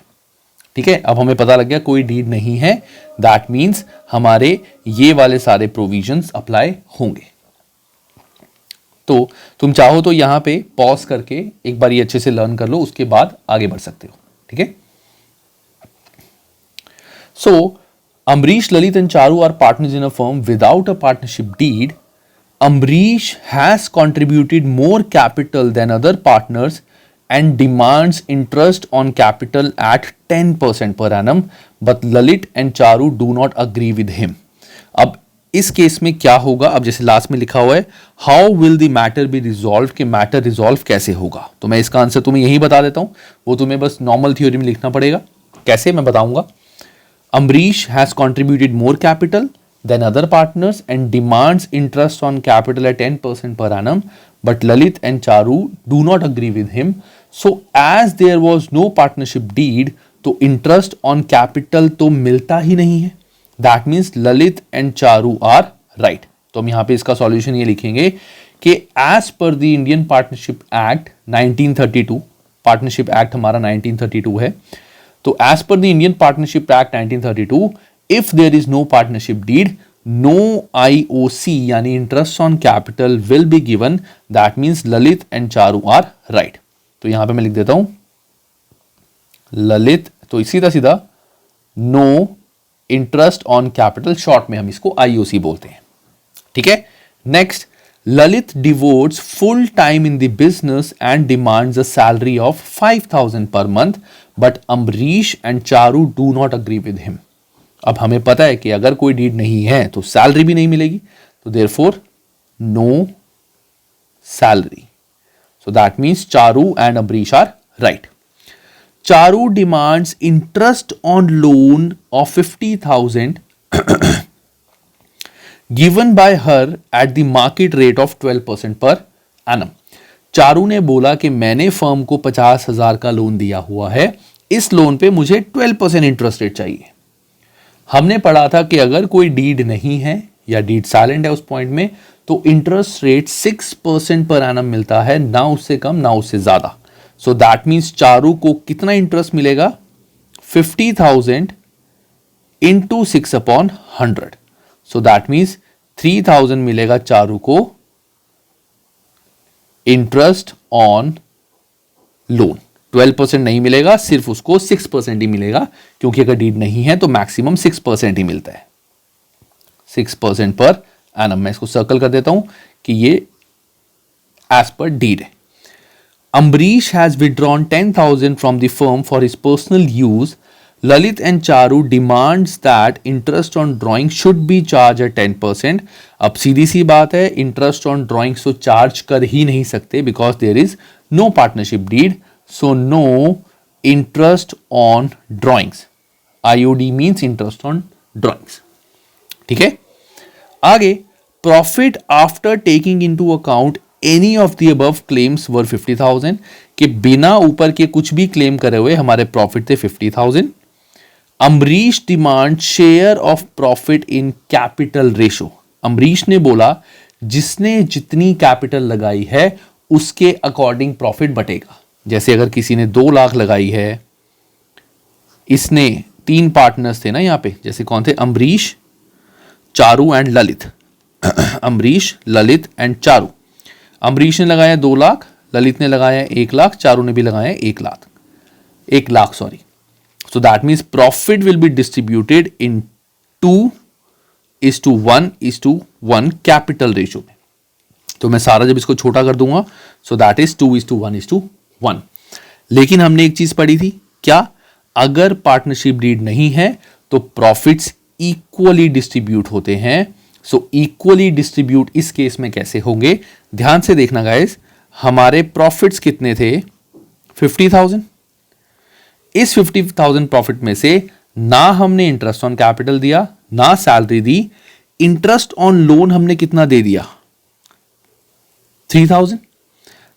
ठीक है, अब हमें पता लग गया कोई डीड नहीं है, दैट मीन्स हमारे ये वाले सारे प्रोविजंस अप्लाई होंगे। तो तुम चाहो तो यहां पे पॉज करके एक बार ये अच्छे से लर्न कर लो, उसके बाद आगे बढ़ सकते हो। ठीक है, so Ambrish, Lalit and Charu are partners in a firm without a partnership deed. Ambrish has contributed more capital than other partners and demands interest on capital at 10% per annum, but Lalit and Charu do not agree with him. अब इस case में क्या होगा, अब जैसे last में लिखा हुआ है, how will the matter be resolve, कि मैटर रिजॉल्व कैसे होगा। तो मैं इसका आंसर तुम्हें यही बता देता हूं, वो तुम्हें बस नॉर्मल थ्योरी में लिखना पड़ेगा। कैसे, मैं बताऊंगा। Ambrish has contributed more capital than other partners and demands interest on capital at 10% per annum, but Lalit and Charu do not agree with him. So as there was no partnership deed, तो interest on capital तो मिलता ही नहीं है। That means Lalit and Charu are right. तो हम यहाँ पे इसका सॉल्यूशन ये लिखेंगे कि as per the Indian Partnership Act 1932, partnership act हमारा 1932 है, तो as per the Indian Partnership Act 1932, if there is no partnership deed, no IOC यानी interest on capital will be given. That means Lalit and Charu are right. तो यहां पे मैं लिख देता हूं ललित, तो सीधा सीधा no interest on capital, short में हम इसको IOC बोलते हैं। ठीक है, next, Lalit devotes full time in the business and demands a salary of 5,000 per month, but Ambrish and Charu do not agree with him. अब हमें पता है कि अगर कोई डीड नहीं है तो सैलरी भी नहीं मिलेगी, तो therefore no salary. So that means Charu and Ambrish are right. Charu demands interest on loan of 50,000 given by her at the market rate of 12% per annum. Charu ने बोला कि मैंने फर्म को 50,000 का लोन दिया हुआ है, इस लोन पे मुझे 12% इंटरेस्ट रेट चाहिए। हमने पढ़ा था कि अगर कोई डीड नहीं है या डीड साइलेंट है उस पॉइंट में, तो इंटरेस्ट रेट 6% पर एनम मिलता है, ना उससे कम ना उससे ज्यादा। सो दैट मीन्स चारू को कितना इंटरेस्ट मिलेगा, 50,000 इंटू 6/100। सो दैट मीन्स 3,000 मिलेगा चारू को इंटरेस्ट ऑन लोन। 12% नहीं मिलेगा, सिर्फ उसको 6% ही मिलेगा, क्योंकि अगर डीड नहीं है तो मैक्सिमम 6% ही मिलता है, 6% पर एनम। मैं इसको सर्कल कर देता हूं कि ये एज पर डीड है। Ambrish has withdrawn 10,000 from the firm for his personal use. Lalit and Charu demands that interest on drawing should be charged at 10%. अब सीधी सी बात है, इंटरेस्ट ऑन ड्रॉइंग्स तो चार्ज कर ही नहीं सकते, because there is no partnership deed, so no interest on drawings. IOD means interest on drawings. ठीक है, आगे, profit after taking into account any of the above claims were 50,000, कि बिना ऊपर के कुछ भी क्लेम करे हुए हमारे प्रॉफिट थे 50,000। Amrish demand share of profit in capital ratio. Amrish ने बोला जिसने जितनी कैपिटल लगाई है उसके अकॉर्डिंग प्रॉफिट बटेगा। जैसे अगर किसी ने 2 लाख लगाई है, इसने 3 पार्टनर्स थे ना यहाँ पे, जैसे कौन थे, अमरीश, चारू एंड ललित। अमरीश, ललित एंड चारू। अमरीश ने लगाया 2 लाख, ललित ने लगाया 1 लाख, चारू ने भी लगाया 1 lakh sorry. So that means profit will be distributed in 2:1:1 capital ratio में। तो मैं सारा जब इसको छोटा कर दूंगा, so that is 2:1:1। लेकिन हमने एक चीज पढ़ी थी क्या, अगर पार्टनरशिप डीड नहीं है तो प्रॉफिट्स इक्वली डिस्ट्रीब्यूट होते हैं। सो इक्वली डिस्ट्रीब्यूट इस केस में कैसे होंगे, ध्यान से देखना गाइस। हमारे प्रॉफिट्स कितने थे, 50,000। इस 50,000 प्रॉफिट में से ना हमने इंटरेस्ट ऑन कैपिटल दिया, ना salary the. Interest on loan हमने कितना दे दिया, 3,000।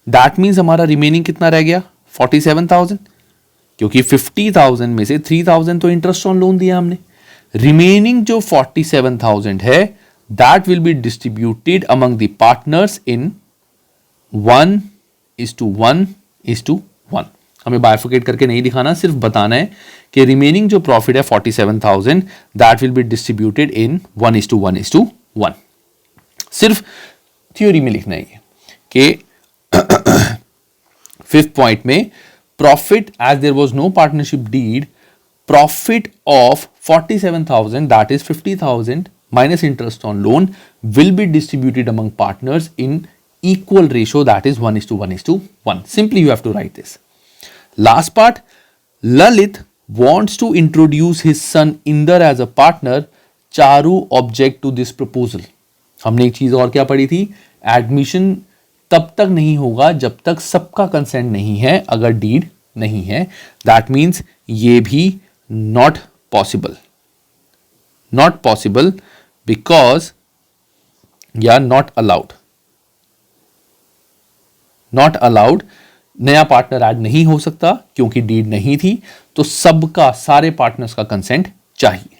दैट मींस हमारा रिमेनिंग कितना रह गया, 47,000। क्योंकि 50,000 में से 3,000 तो इंटरेस्ट ऑन लोन दिया हमने। रिमेनिंग जो 47,000 है, that will be distributed among the partners in 1:1:1। हमें बाइफिकेट करके नहीं दिखाना, सिर्फ बताना है कि रिमेनिंग जो प्रॉफिट है 47,000, that will be distributed in 1:1:1। सिर्फ थ्योरी में लिखना है कि 5th पॉइंट में profit as there was no partnership deed, profit of 47,000 that is 50,000 minus interest on loan will be distributed among partners in equal ratio, that is 1:1:1. Simply you have to write this. Last part, Lalit wants to introduce his son Inder as a partner. Charu object to this proposal. हमने एक चीज और क्या पढ़ी थी, admission तब तक नहीं होगा जब तक सबका कंसेंट नहीं है, अगर डीड नहीं है। दैट मीन्स ये भी नॉट पॉसिबल बिकॉज या नॉट अलाउड। नया पार्टनर ऐड नहीं हो सकता क्योंकि डीड नहीं थी, तो सबका, सारे पार्टनर्स का कंसेंट चाहिए।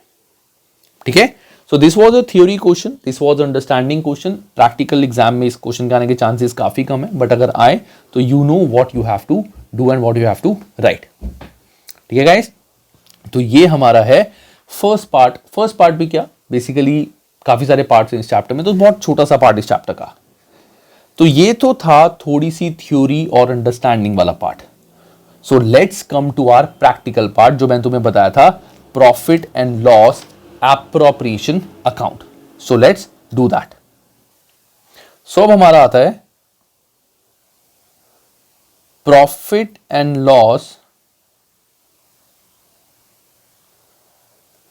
ठीक है, so this was a theory question, this was understanding question. Practical exam में इस क्वेश्चन के आने के चांसेस काफी कम है, बट अगर आए तो you know what you have to do and what you have to write. ठीक है गाइस, तो ये हमारा है फर्स्ट पार्ट भी क्या, बेसिकली काफी सारे पार्ट्स हैं इस चैप्टर में, तो बहुत छोटा सा पार्ट इस चैप्टर का। तो ये तो था थोड़ी सी थ्योरी और अंडरस्टैंडिंग वाला part. So let's come to our practical part, जो मैंने तुम्हें बताया था, profit and loss appropriation account. So let's do that. So अब हमारा आता है profit and loss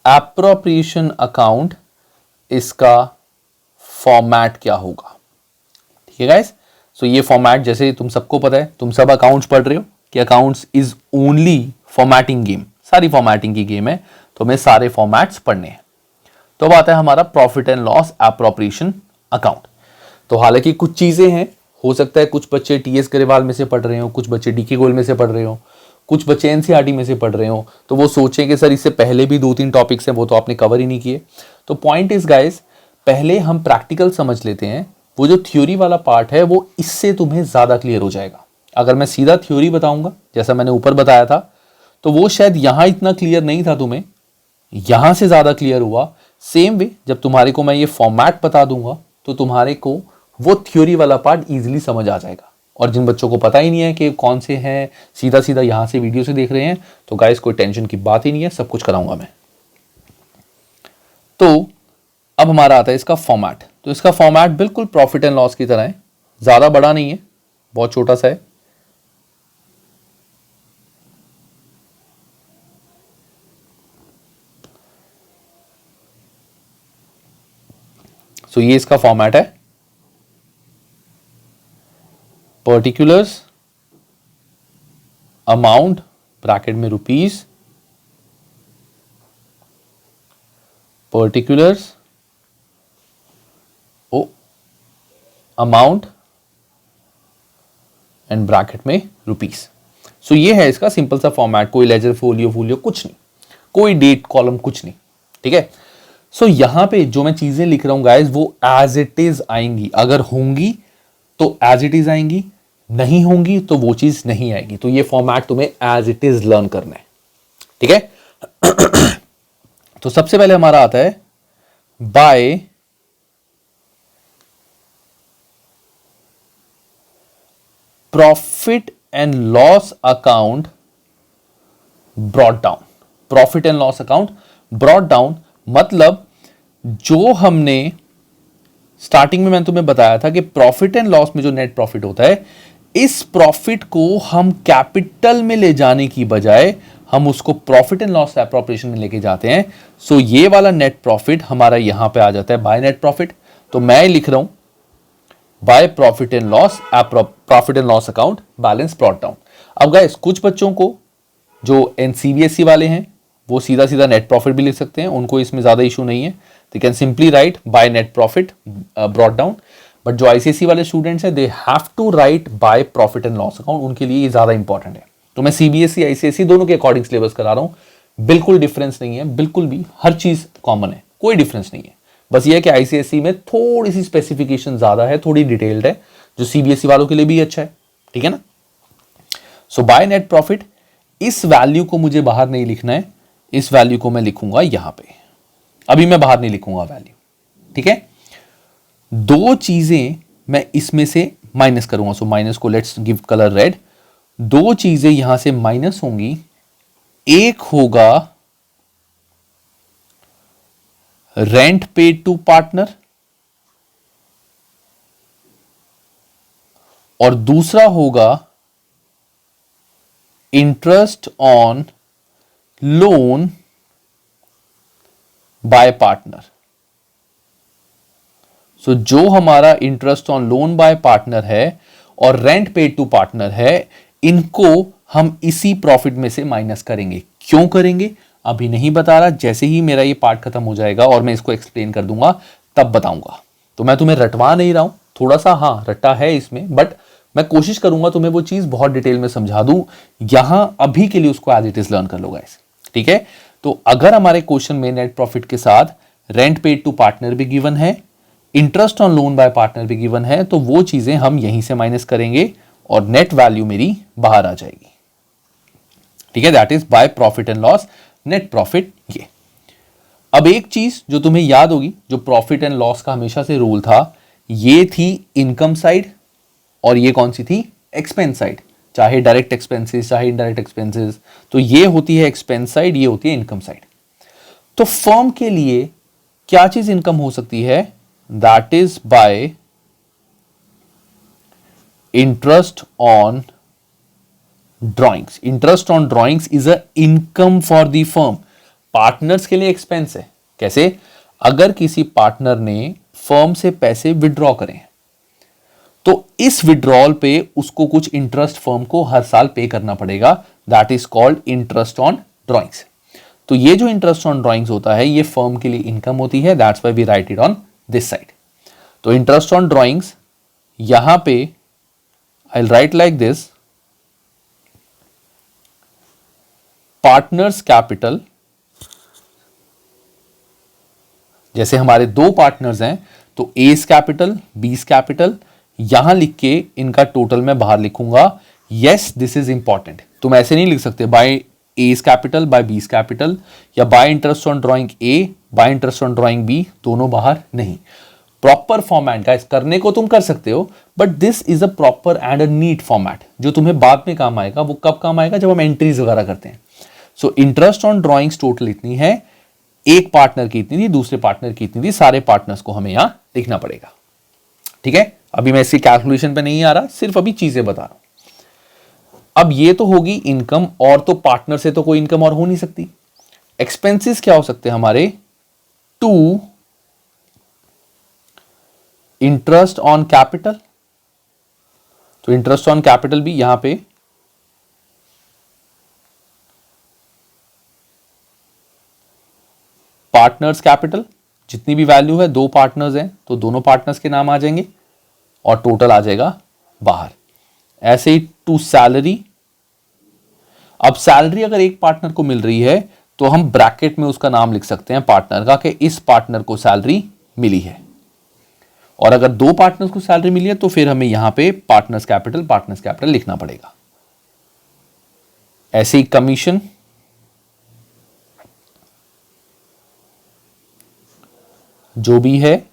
appropriation account, इसका फॉर्मेट क्या होगा। ठीक है गाइस, सो ये फॉर्मेट जैसे तुम सबको पता है, तुम सब अकाउंट्स पढ़ रहे हो कि accounts is only formatting game, सारी फॉर्मेटिंग की गेम है, तो हमें सारे फॉर्मेट्स पढ़ने हैं। तो अब आता है हमारा profit and loss appropriation account. तो हालांकि कुछ चीजें हैं, हो सकता है कुछ बच्चे टीएस गरेवाल में से पढ़ रहे हो, कुछ बच्चे डीके गोयल में से पढ़ रहे हो, कुछ बच्चे एनसीईआरटी में से पढ़ रहे हो, तो वो सोचें कि सर इससे पहले भी 2-3 टॉपिक्स हैं, वो तो आपने कवर ही नहीं किए। तो पॉइंट इज गाइस, पहले हम प्रैक्टिकल समझ लेते हैं। वो जो थ्योरी वाला पार्ट है वो इससे तुम्हें ज्यादा क्लियर हो जाएगा। अगर मैं सीधा थ्योरी बताऊंगा जैसा मैंने ऊपर बताया था, तो वो शायद यहां इतना क्लियर नहीं था तुम्हें, यहां से ज्यादा क्लियर हुआ। सेम वे जब तुम्हारे को मैं ये फॉर्मेट बता दूंगा तो तुम्हारे को वो थ्योरी वाला पार्ट इजीली समझ आ जाएगा। और जिन बच्चों को पता ही नहीं है कि कौन से हैं, सीधा सीधा यहां से वीडियो से देख रहे हैं, तो गाइस कोई टेंशन की बात ही नहीं है, सब कुछ कराऊंगा मैं। तो अब हमारा आता है इसका फॉर्मेट। तो इसका फॉर्मेट बिल्कुल प्रॉफिट एंड लॉस की तरह है, ज्यादा बड़ा नहीं है, बहुत छोटा सा है। सो ये इसका फॉर्मेट है, पर्टिकुलर्स, अमाउंट ब्रैकेट में रुपीज, पर्टिकुलर्स, ओ अमाउंट एंड ब्रैकेट में रुपीज। सो ये है इसका सिंपल सा फॉर्मेट, कोई लेजर फोलियो कुछ नहीं। कोई डेट कॉलम कुछ नहीं, ठीक है। सो यहां पे जो मैं चीजें लिख रहा हूं गाइस वो एज इट इज आएंगी, अगर होंगी तो एज इट इज आएंगी, नहीं होंगी तो वो चीज नहीं आएगी। तो ये फॉर्मेट तुम्हें एज इट इज लर्न करना है, ठीक है। तो सबसे पहले हमारा आता है bye profit and loss account brought down. Profit and loss account brought down मतलब जो हमने स्टार्टिंग में मैंने तुम्हें बताया था कि प्रॉफिट एंड लॉस में जो नेट प्रॉफिट होता है, इस प्रॉफिट को हम कैपिटल में ले जाने की बजाय हम उसको प्रॉफिट एंड लॉस एप्रोप्रिएशन में लेके जाते हैं। सो ये वाला नेट प्रॉफिट हमारा यहां पे आ जाता है बाय नेट प्रॉफिट। तो मैं लिख रहा हूं bye profit and loss account balance brought down. अब गाइस कुछ बच्चों को जो एनसीबीएसई वाले हैं वो सीधा सीधा नेट प्रॉफिट भी लिख सकते हैं, उनको इसमें ज्यादा इशू नहीं है, they can simply write by net profit brought down. But जो आईसीएसई वाले स्टूडेंट्स हैं they have to write by profit and loss account, उनके लिए ये ज्यादा इंपॉर्टेंट है। तो मैं सीबीएसई आईसीएसई दोनों के अकॉर्डिंग सिलेबस करा रहा हूं, बिल्कुल डिफरेंस नहीं है, बिल्कुल भी हर चीज कॉमन है, कोई डिफरेंस नहीं है। बस ये है कि आईसीएसई में थोड़ी सी स्पेसिफिकेशन ज्यादा है, थोड़ी डिटेल्ड है, जो सीबीएसई वालों के लिए भी अच्छा है, ठीक है ना। सो बाय नेट प्रॉफिट, इस वैल्यू को मुझे बाहर नहीं लिखना है, इस वैल्यू को मैं लिखूंगा यहां पे, अभी मैं बाहर नहीं लिखूंगा वैल्यू, ठीक है। दो चीजें मैं इसमें से माइनस करूंगा, सो माइनस को लेट्स गिव कलर रेड। दो चीजें यहां से माइनस होंगी, एक होगा रेंट पेड टू पार्टनर और दूसरा होगा interest on loan by partner. So जो हमारा interest on loan by partner है और रेंट पेड टू पार्टनर है, इनको हम इसी प्रॉफिट में से माइनस करेंगे। क्यों करेंगे अभी नहीं बता रहा, जैसे ही मेरा ये पार्ट खत्म हो जाएगा और मैं इसको एक्सप्लेन कर दूंगा तब बताऊंगा। तो मैं तुम्हें रटवा नहीं रहा हूं, थोड़ा सा हाँ रट्टा है इसमें, बट मैं कोशिश करूंगा तुम्हें वो चीज बहुत डिटेल में समझा दूं। यहां अभी के लिए उसको एज इट इज लर्न कर लो गाइस, ठीक है। तो अगर हमारे क्वेश्चन में नेट प्रॉफिट के साथ रेंट पेड टू पार्टनर भी गिवन है, interest on loan by partner भी गिवन है, तो वो चीजें हम यहीं से माइनस करेंगे और नेट वैल्यू मेरी बाहर आ जाएगी, ठीक है। That is by profit and loss net profit. ये अब एक चीज जो तुम्हें याद होगी, जो प्रॉफिट एंड लॉस का हमेशा से रूल था, ये थी इनकम साइड और ये कौन सी थी, एक्सपेंस साइड, चाहे डायरेक्ट एक्सपेंसेस चाहे इनडायरेक्ट एक्सपेंसेस। तो ये होती है एक्सपेंस साइड, ये होती है इनकम साइड। तो फर्म के लिए क्या चीज इनकम हो सकती है, that is by interest on drawings. Interest on drawings is a income for the firm. Partners के लिए एक्सपेंस है, कैसे, अगर किसी पार्टनर ने फर्म से पैसे विड्रॉ करें तो इस विड्रॉल पे उसको कुछ इंटरेस्ट फर्म को हर साल पे करना पड़ेगा, that is called interest on drawings. तो ये जो इंटरेस्ट ऑन ड्रॉइंग्स होता है ये फर्म के लिए इनकम होती है, that's why we write it on this side. तो इंटरेस्ट ऑन ड्रॉइंग्स यहां पे I will write like this, partners capital, जैसे हमारे दो पार्टनर्स हैं तो एस कैपिटल बीस कैपिटल, यहां लिख के इनका टोटल मैं बाहर लिखूंगा। यस दिस इज इंपॉर्टेंट, तुम ऐसे नहीं लिख सकते by A's capital by B's capital या by interest on drawing A by interest on drawing B, दोनों बाहर नहीं। प्रॉपर फॉर्मेट गाइस करने को तुम कर सकते हो, but this is a proper and a neat format जो तुम्हें बाद में काम आएगा। वो कब काम आएगा, जब हम एंट्रीज वगैरह करते हैं। So interest on drawings total इतनी है, एक पार्टनर की इतनी थी, दूसरे पार्टनर की इतनी थी, सारे पार्टनर्स को हमें यहां लिखना पड़ेगा, ठीक है। अभी मैं इसकी कैलकुलेशन पे नहीं आ रहा, सिर्फ अभी चीजें बता रहा हूं। अब ये तो होगी इनकम, और तो पार्टनर से तो कोई इनकम और हो नहीं सकती। एक्सपेंसेस क्या हो सकते हैं हमारे, टू इंटरेस्ट ऑन कैपिटल। तो इंटरेस्ट ऑन कैपिटल भी यहां पे पार्टनर्स कैपिटल, जितनी भी वैल्यू है, दो पार्टनर्स हैं तो दोनों पार्टनर्स के नाम आ जाएंगे और टोटल आ जाएगा बाहर। ऐसे ही टू सैलरी। अब सैलरी अगर एक पार्टनर को मिल रही है तो हम ब्रैकेट में उसका नाम लिख सकते हैं पार्टनर का कि इस पार्टनर को सैलरी मिली है। और अगर दो पार्टनर्स को सैलरी मिली है तो फिर हमें यहां पे पार्टनर्स कैपिटल लिखना पड़ेगा। ऐसे ही कमीशन, जो भी है,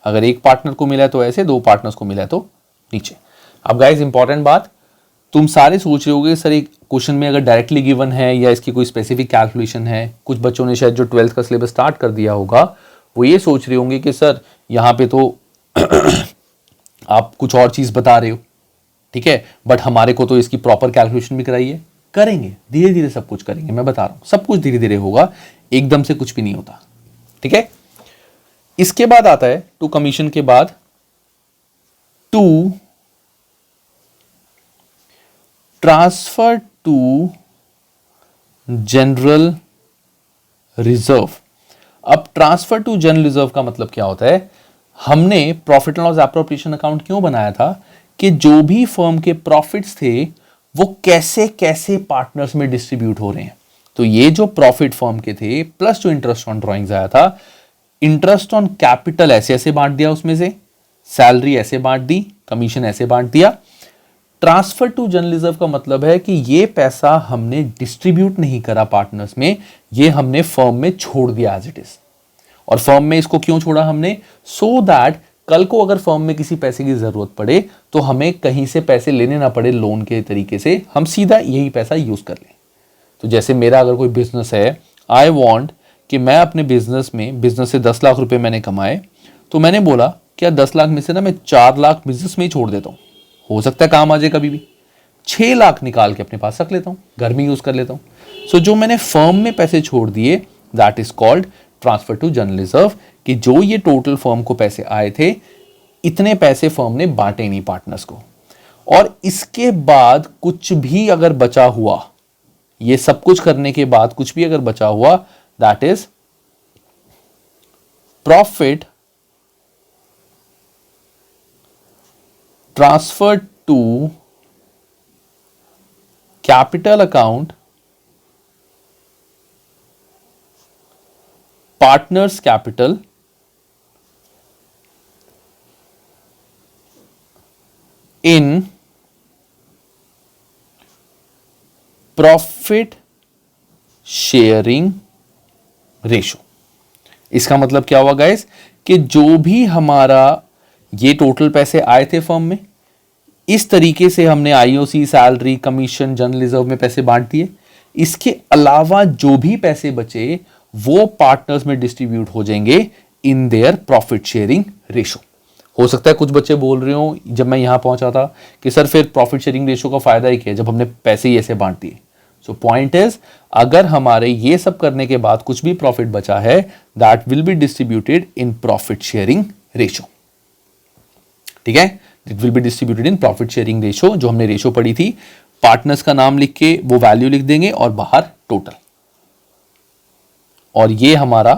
अगर एक पार्टनर को मिला है तो ऐसे, दो पार्टनर्स को मिला है तो नीचे। अब गाइस इंपॉर्टेंट बात, तुम सारे सोच रहे होगे सर एक क्वेश्चन में अगर डायरेक्टली गिवन है या इसकी कोई स्पेसिफिक कैलकुलेशन है। कुछ बच्चों ने शायद जो 12th का सिलेबस स्टार्ट कर दिया होगा वो ये सोच रहे होंगे कि सर यहाँ पे तो आप कुछ और चीज बता रहे हो, ठीक है, बट हमारे को तो इसकी प्रॉपर कैलकुलेशन भी कराइए। करेंगे, धीरे धीरे सब कुछ करेंगे, मैं बता रहा हूं सब कुछ धीरे धीरे होगा, एकदम से कुछ भी नहीं होता, ठीक है। इसके बाद आता है टू कमीशन के बाद to transfer to general reserve. अब ट्रांसफर टू जनरल रिजर्व का मतलब क्या होता है? हमने profit and loss appropriation account क्यों बनाया था कि जो भी फर्म के प्रॉफिट्स थे वो कैसे कैसे पार्टनर्स में डिस्ट्रीब्यूट हो रहे हैं। तो ये जो प्रॉफिट फर्म के थे प्लस जो इंटरेस्ट ऑन ड्रॉइंग्स आया था, इंटरेस्ट ऑन कैपिटल ऐसे ऐसे बांट दिया, उसमें से सैलरी ऐसे बांट दी, कमीशन ऐसे बांट दिया। ट्रांसफर टू जनरल रिजर्व का मतलब है कि ये पैसा हमने डिस्ट्रीब्यूट नहीं करा पार्टनर्स में, ये हमने फर्म में छोड़ दिया एज इट इज। और फर्म में इसको क्यों छोड़ा हमने? सो दैट कल को अगर फर्म में किसी पैसे की जरूरत पड़े तो हमें कहीं से पैसे लेने ना पड़े लोन के तरीके से, हम सीधा यही पैसा यूज कर लें। तो जैसे मेरा अगर कोई बिजनेस है, आई वॉन्ट कि मैं अपने बिजनेस से 10 लाख रुपए मैंने कमाए, तो मैंने बोला क्या 10 लाख में से ना मैं 4 लाख बिजनेस में ही छोड़ देता हूँ, हो सकता है काम आ जाए कभी भी, 6 लाख निकाल के अपने पास रख लेता हूँ, घर में यूज कर लेता हूँ। सो जो मैंने फर्म में पैसे छोड़ दिए that is called transfer to general reserve, कि जो ये टोटल फर्म को पैसे आए थे इतने पैसे फर्म ने बांटे नहीं पार्टनर्स को। और इसके बाद कुछ भी अगर बचा हुआ, ये सब कुछ करने के बाद कुछ भी अगर बचा हुआ, that is profit transfer to capital account, partners capital, in profit sharing ratio. इसका मतलब क्या हुआ गाइस कि जो भी हमारा ये टोटल पैसे आए थे फर्म में, इस तरीके से हमने IOC, salary, commission, general reserve में पैसे बांट दिए। इसके अलावा जो भी पैसे बचे वो पार्टनर्स में डिस्ट्रीब्यूट हो जाएंगे in their profit sharing ratio. हो सकता है कुछ बच्चे बोल रहे हो जब मैं यहां पहुंचा था कि सर फिर प्रॉफिट शेयरिंग रेशो का फायदा ही क्या जब हमने पैसे ही ऐसे बांट दिए। सो पॉइंट इज, अगर हमारे ये सब करने के बाद कुछ भी प्रॉफिट बचा है that will be distributed in profit sharing ratio, ठीक है। It will be distributed in profit sharing ratio. जो हमने रेशो पढ़ी थी, पार्टनर्स का नाम लिख के वो वैल्यू लिख देंगे और बाहर टोटल, और ये हमारा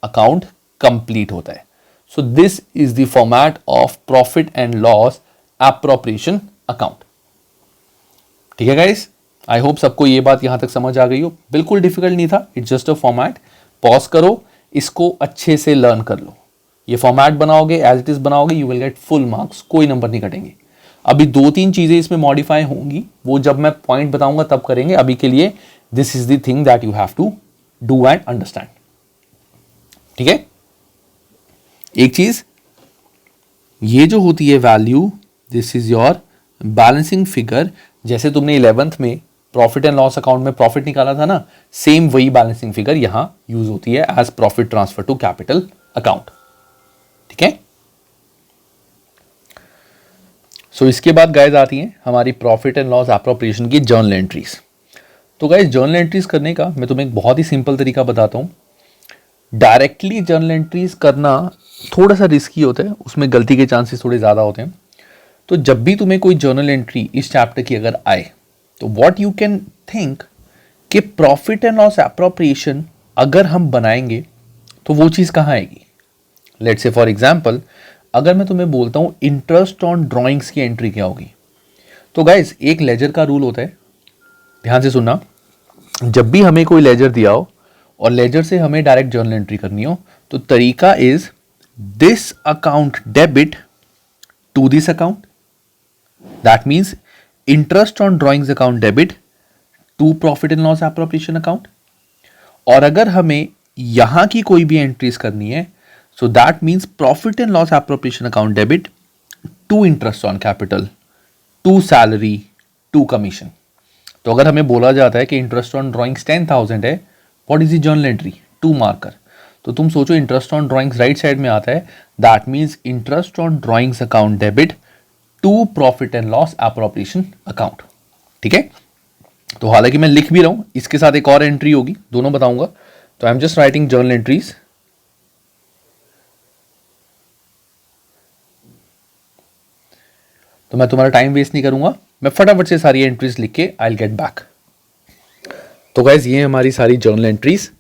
अकाउंट कंप्लीट होता है। सो this is the format of profit and loss appropriation account, ठीक है गाइस। आई होप सबको ये बात यहां तक समझ आ गई हो। बिल्कुल डिफिकल्ट नहीं था, it's just a format. Pause करो, इसको अच्छे से लर्न कर लो। ये फॉर्मेट बनाओगे, एज इट इज बनाओगे, you will get full marks, कोई नंबर नहीं कटेंगे। अभी 2-3 चीजें इसमें मॉडिफाई होंगी, वो जब मैं पॉइंट बताऊंगा तब करेंगे। अभी के लिए this is the thing that you have to do and understand, ठीक है। एक चीज ये जो होती है value, this is your balancing figure. जैसे तुमने 11th में प्रॉफिट एंड लॉस अकाउंट में प्रॉफिट निकाला था ना, सेम वही बैलेंसिंग फिगर यहां यूज होती है as profit transfer to capital account, ठीक है। सो इसके बाद गाइस आती हैं हमारी प्रॉफिट एंड लॉस एप्रोप्रिएशन की जर्नल एंट्रीज। तो गाइस जर्नल एंट्रीज करने का मैं तुम्हें एक बहुत ही सिंपल तरीका बताता हूं। डायरेक्टली जर्नल एंट्रीज करना थोड़ा सा रिस्की होता है, उसमें गलती के चांसेस थोड़े ज़्यादा होते हैं। तो जब भी तुम्हें कोई जर्नल एंट्री इस चैप्टर की अगर आए तो व्हाट यू कैन थिंक कि प्रॉफिट एंड लॉस एप्रोप्रिएशन अगर हम बनाएंगे तो वो चीज़ कहाँ आएगी। लेट्स से फॉर एग्जाम्पल, अगर मैं तुम्हें बोलता हूँ इंटरेस्ट ऑन ड्रॉइंग्स की एंट्री क्या होगी, तो गाइज एक लेजर का रूल होता है, ध्यान से सुनना। जब भी हमें कोई लेजर दिया हो और लेजर से हमें डायरेक्ट जर्नल एंट्री करनी हो, तो तरीका is this account debit to this account, that means interest on drawings account debit to profit and loss appropriation account. और अगर हमें यहां की कोई भी एंट्रीज करनी है, so that means profit and loss appropriation account debit to interest on capital to salary to commission. तो अगर हमें बोला जाता है कि इंटरेस्ट ऑन ड्रॉइंग्स 10,000 है, what is the journal entry? Two marker. तो तुम सोचो interest on drawings right side में आता है, that means interest on drawings account debit to profit and loss appropriation account. ठीक है, तो हालांकि मैं लिख भी रहा हूं, इसके साथ एक और एंट्री होगी, दोनों बताऊंगा। तो I am just writing journal entries. तो मैं तुम्हारा टाइम वेस्ट नहीं करूंगा, मैं फटाफट से सारी एंट्रीज लिख के आई विल गेट बैक। तो गाइज ये हमारी सारी जर्नल एंट्रीज।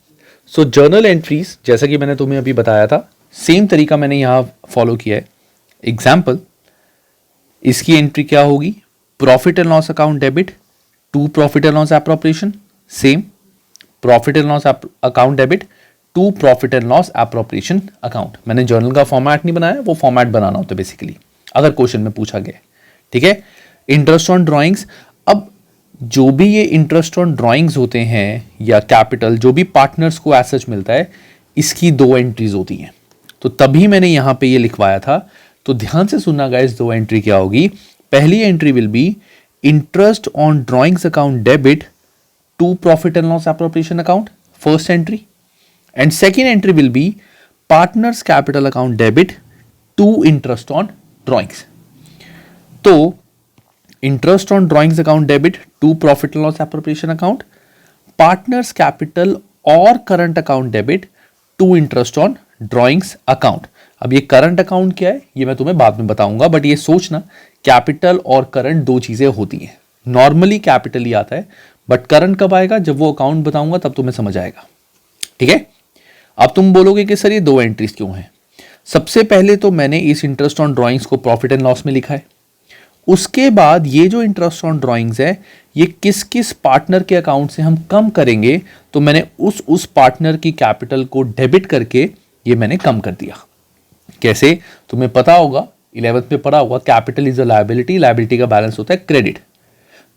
सो जर्नल एंट्रीज जैसा कि मैंने तुम्हें अभी बताया था, सेम तरीका मैंने यहां फॉलो किया है। एग्जाम्पल, इसकी एंट्री क्या होगी? Profit and loss account debit to profit and loss appropriation, same profit and loss account debit to profit and loss appropriation account. मैंने जर्नल का फॉर्मेट नहीं बनाया, वो फॉर्मेट बनाना होता है बेसिकली अगर क्वेश्चन में पूछा गया। ठीक है, इंटरेस्ट ऑन ड्रॉइंग्स। अब जो भी ये इंटरेस्ट ऑन ड्रॉइंग्स होते हैं या कैपिटल, जो भी पार्टनर्स को एज सच मिलता है, इसकी दो एंट्रीज होती हैं। तो तभी मैंने यहां पे ये लिखवाया था। तो ध्यान से सुनना गाइस, दो एंट्री क्या होगी? पहली entry will be interest on drawings account debit to profit and loss appropriation account, first entry. And second entry will be partners capital account debit to interest on drawings. तो interest on drawings account debit to profit and loss appropriation account, partners capital और current account debit to interest on drawings account. अब ये current account क्या है ये मैं तुम्हें बाद में बताऊंगा, बट ये सोचना कैपिटल और करंट दो चीजें होती हैं। नॉर्मली कैपिटल ही आता है, बट करंट कब आएगा? जब वो अकाउंट बताऊंगा तब तुम्हें समझ आएगा। ठीक है, अब तुम बोलोगे कि सर ये दो एंट्रीज क्यों हैं? सबसे पहले तो मैंने इस इंटरेस्ट ऑन ड्रॉइंग्स को प्रॉफिट एंड लॉस में लिखा है। उसके बाद ये जो इंटरेस्ट ऑन ड्रॉइंग्स है, ये किस किस पार्टनर के अकाउंट से हम कम करेंगे, तो मैंने उस पार्टनर की कैपिटल को डेबिट करके ये मैंने कम कर दिया। कैसे? तुम्हें पता होगा, 11th में पढ़ा होगा, capital is a liability, liability का बैलेंस होता है क्रेडिट।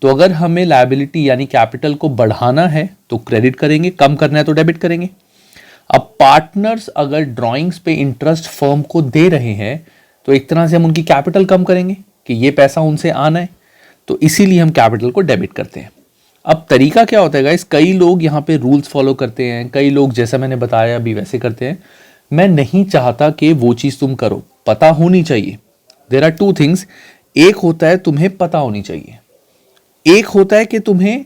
तो अगर हमें लायबिलिटी यानी कैपिटल को बढ़ाना है तो क्रेडिट करेंगे, कम करना है तो डेबिट करेंगे। अब पार्टनर्स अगर ड्रॉइंग्स पे इंटरेस्ट फर्म को दे रहे हैं तो एक तरह से हम उनकी कैपिटल कम करेंगे कि ये पैसा उनसे आना है, तो इसीलिए हम कैपिटल को डेबिट करते हैं। अब तरीका क्या होता है गाइस? कई लोग यहाँ पे रूल्स फॉलो करते हैं, कई लोग जैसा मैंने बताया अभी वैसे करते हैं। मैं नहीं चाहता कि वो चीज तुम करो, पता होनी चाहिए। देयर आर टू थिंग्स, एक होता है तुम्हें पता होनी चाहिए, एक होता है कि तुम्हें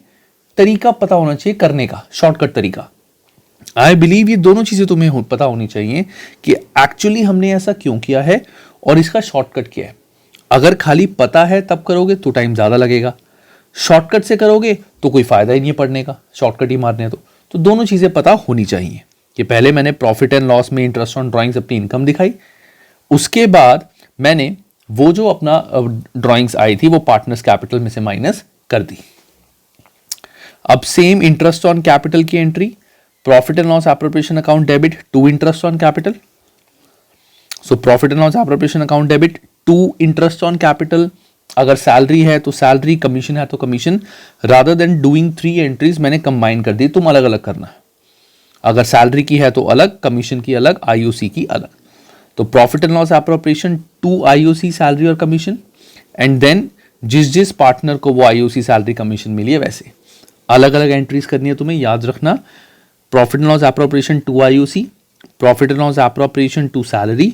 तरीका पता होना चाहिए करने का, शॉर्टकट तरीका। आई बिलीव ये दोनों चीजें तुम्हें पता होनी चाहिए कि एक्चुअली हमने ऐसा क्यों किया है और इसका शॉर्टकट क्या है। अगर खाली पता है तब करोगे तो टाइम ज्यादा लगेगा, शॉर्टकट से करोगे तो कोई फायदा ही नहीं है पढ़ने का, शॉर्टकट ही मारने। तो दोनों चीजें पता होनी चाहिए कि पहले मैंने प्रॉफिट एंड लॉस में इंटरेस्ट ऑन ड्राइंग्स अपनी इनकम दिखाई, उसके बाद मैंने वो जो अपना ड्राइंग्स आई थी वो पार्टनर्स कैपिटल में से माइनस कर दी। अब सेम इंटरेस्ट ऑन कैपिटल की entry, profit and loss appropriation account debit to interest on capital. So profit and loss appropriation account debit to interest on capital. अगर सैलरी है तो सैलरी, कमीशन है तो commission. Rather than doing 3 entries मैंने combine कर दी, तुम अलग अलग करना है। अगर सैलरी की है तो अलग, कमीशन की अलग, आईओसी की अलग। तो profit and loss appropriation to IOC, salary और कमीशन। एंड देन जिस जिस पार्टनर को वो आईओसी, सैलरी, कमीशन मिली है वैसे अलग अलग एंट्रीज करनी है तुम्हें, याद रखना। Profit and loss appropriation to IOC, profit and loss appropriation to salary,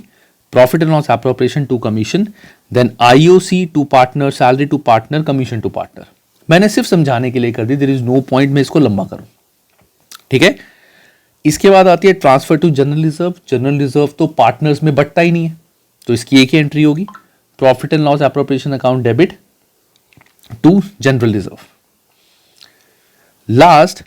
profit and loss appropriation to commission, then IOC to partner, salary to partner, commission to partner. मैंने सिर्फ समझाने के लिए कर दी, देयर इज नो पॉइंट मैं इसको लंबा करूं। ठीक है, इसके बाद आती है transfer to general reserve. General reserve तो पार्टनर्स में बटता ही नहीं है, तो इसकी एक ही एंट्री होगी, profit and loss appropriation account debit to general reserve. Last,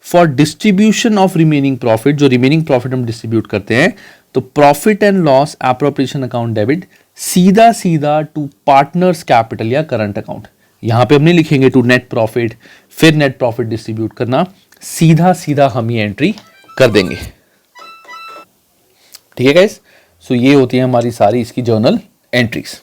for distribution of remaining profit, जो रिमेनिंग प्रॉफिट हम डिस्ट्रीब्यूट करते हैं, तो profit and loss appropriation account debit सीधा सीधा टू पार्टनर्स कैपिटल या करंट अकाउंट। यहां पे हम नहीं लिखेंगे टू नेट प्रॉफिट फिर नेट प्रॉफिट डिस्ट्रीब्यूट करना, सीधा सीधा हम ये एंट्री कर देंगे। ठीक है गाइस, सो ये होती है हमारी सारी इसकी जर्नल एंट्रीज।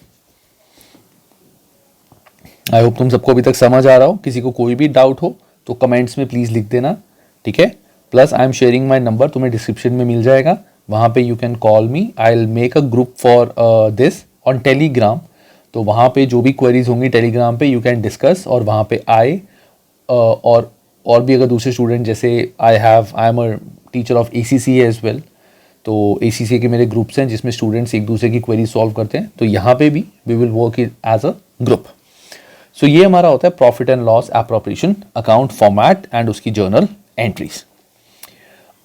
आई होप तुम सबको अभी तक समझ आ रहा हो। किसी को कोई भी डाउट हो तो कमेंट्स में प्लीज लिख देना, ठीक है। Plus I am sharing my number, तुम्हें डिस्क्रिप्शन में मिल जाएगा, वहां पे you can call me. I will make a group for this on Telegram, तो वहाँ पे जो भी क्वेरीज होंगी टेलीग्राम पे यू कैन डिस्कस, और वहाँ पे आए और भी अगर दूसरे स्टूडेंट, जैसे I am a teacher of ACCA as well, तो ACCA के मेरे ग्रुप्स हैं जिसमें स्टूडेंट्स एक दूसरे की क्वेरी सॉल्व करते हैं, तो यहाँ पे भी we will work it as a group. So ये हमारा होता है profit and loss appropriation account format and उसकी जर्नल एंट्रीज।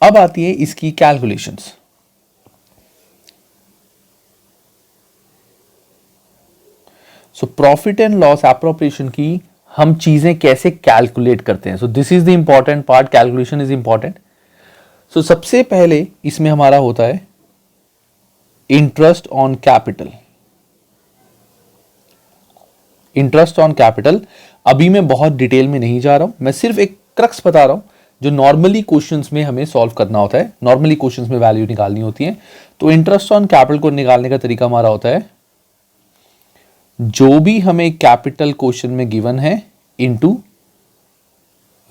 अब आती है इसकी calculations. So profit and loss appropriation की हम चीजें कैसे कैलकुलेट करते हैं। So this is the important part, calculation is important. So सबसे पहले इसमें हमारा होता है interest on capital. Interest on capital अभी मैं बहुत डिटेल में नहीं जा रहा हूं, मैं सिर्फ एक क्रक्स बता रहा हूं जो नॉर्मली क्वेश्चंस में हमें सॉल्व करना होता है। नॉर्मली क्वेश्चंस में वैल्यू निकालनी होती है, तो इंटरेस्ट ऑन कैपिटल को निकालने का तरीका हमारा होता है जो भी हमें कैपिटल क्वेश्चन में गिवन है इनटू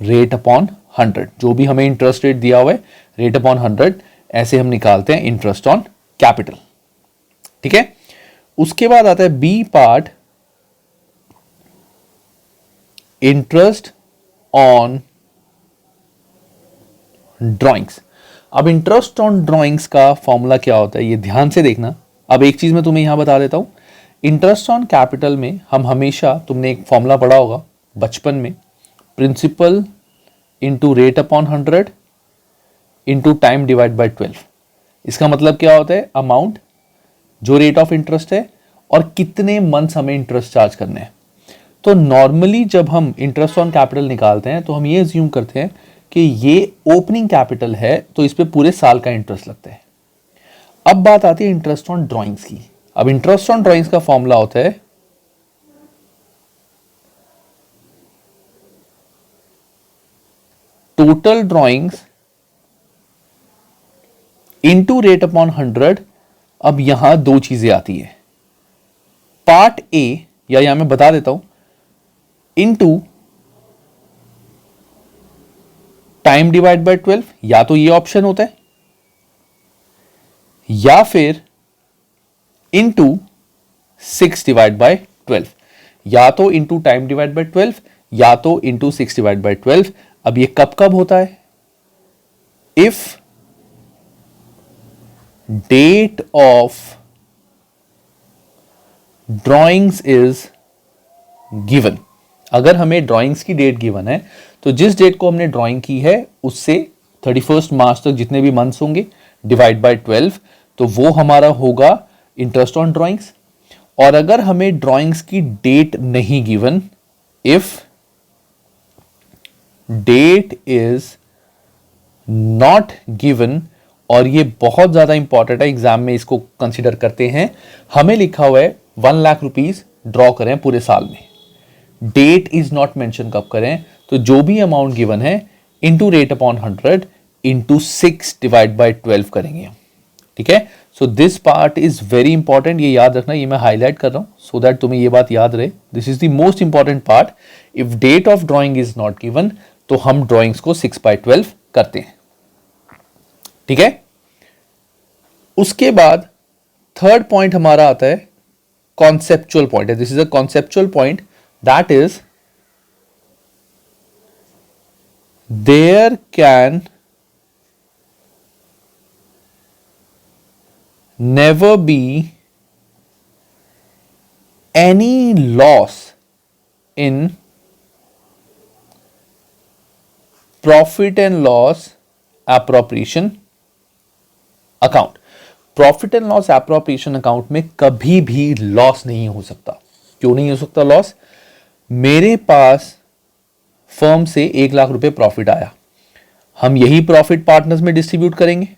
रेट अपॉन 100। जो भी हमें इंटरेस्ट रेट दिया हुआ है रेट अपॉन 100, ऐसे हम निकालते हैं इंटरेस्ट ऑन कैपिटल। ठीक है, उसके बाद आता है B part, interest on drawings. अब इंटरेस्ट ऑन ड्राइंग्स का फॉर्मूला क्या होता है ये ध्यान से देखना। अब एक चीज मैं तुम्हें यहां बता देता हूं, इंटरेस्ट ऑन कैपिटल में हम हमेशा, तुमने एक फॉर्मूला पढ़ा होगा बचपन में, principal into rate upon 100 into time divide by 12। इसका मतलब क्या होता है, अमाउंट जो रेट ऑफ इंटरेस्ट है और कितने मंथ्स हमें इंटरेस्ट चार्ज करने हैं। तो नॉर्मली जब हम इंटरेस्ट ऑन कैपिटल निकालते हैं तो हम ये अज्यूम करते हैं कि ये ओपनिंग कैपिटल है तो इस पे पूरे साल का इंटरेस्ट लगता है। अब बात आती है इंटरेस्ट ऑन ड्राइंग्स की। अब इंटरेस्ट ऑन ड्राइंग्स का फॉर्मूला होता है total drawings into rate upon 100। अब यहां दो चीजें आती है, पार्ट ए, या यहां मैं बता देता हूं, इंटू टाइम डिवाइड बाय 12, या तो ये ऑप्शन होता है, या फिर इंटू 6 डिवाइड बाय 12, या तो इंटू टाइम डिवाइड बाय 12 या तो इंटू 6 डिवाइड बाय 12। अब ये कब कब होता है, if date of drawings is given. अगर हमें ड्राइंग्स की डेट गिवन है तो जिस डेट को हमने ड्राइंग की है उससे 31 मार्च तक जितने भी मंथ्स होंगे डिवाइड बाय 12, तो वो हमारा होगा इंटरेस्ट ऑन ड्राइंग्स। और अगर हमें ड्राइंग्स की डेट नहीं given, if date is not given, और ये बहुत ज्यादा इंपॉर्टेंट है, एग्जाम में इसको कंसीडर करते हैं, हमें लिखा हुआ है 1 लाख रुपीज ड्रॉ करें पूरे साल में, डेट इज नॉट मेंशन कब करें, तो जो भी अमाउंट गिवन है into rate upon 100 into 6 divide by 12 करेंगे हम। ठीक है, so this part is very important, ये याद रखना, ये मैं हाईलाइट कर रहा हूं सो दैट तुम्हें ये बात याद रहे। This is the most important part. If date of drawing is not given तो हम ड्रॉइंग्स को 6/12 करते हैं। ठीक है, उसके बाद थर्ड पॉइंट हमारा आता है कॉन्सेप्चुअल पॉइंट है। This is a conceptual point, that is there can never be any loss in profit and loss appropriation account। Profit and loss appropriation account में कभी भी लॉस नहीं हो सकता। क्यों नहीं हो सकता लॉस? मेरे पास फर्म से 1 लाख रुपए प्रॉफिट आया, हम यही प्रॉफिट पार्टनर्स में डिस्ट्रीब्यूट करेंगे।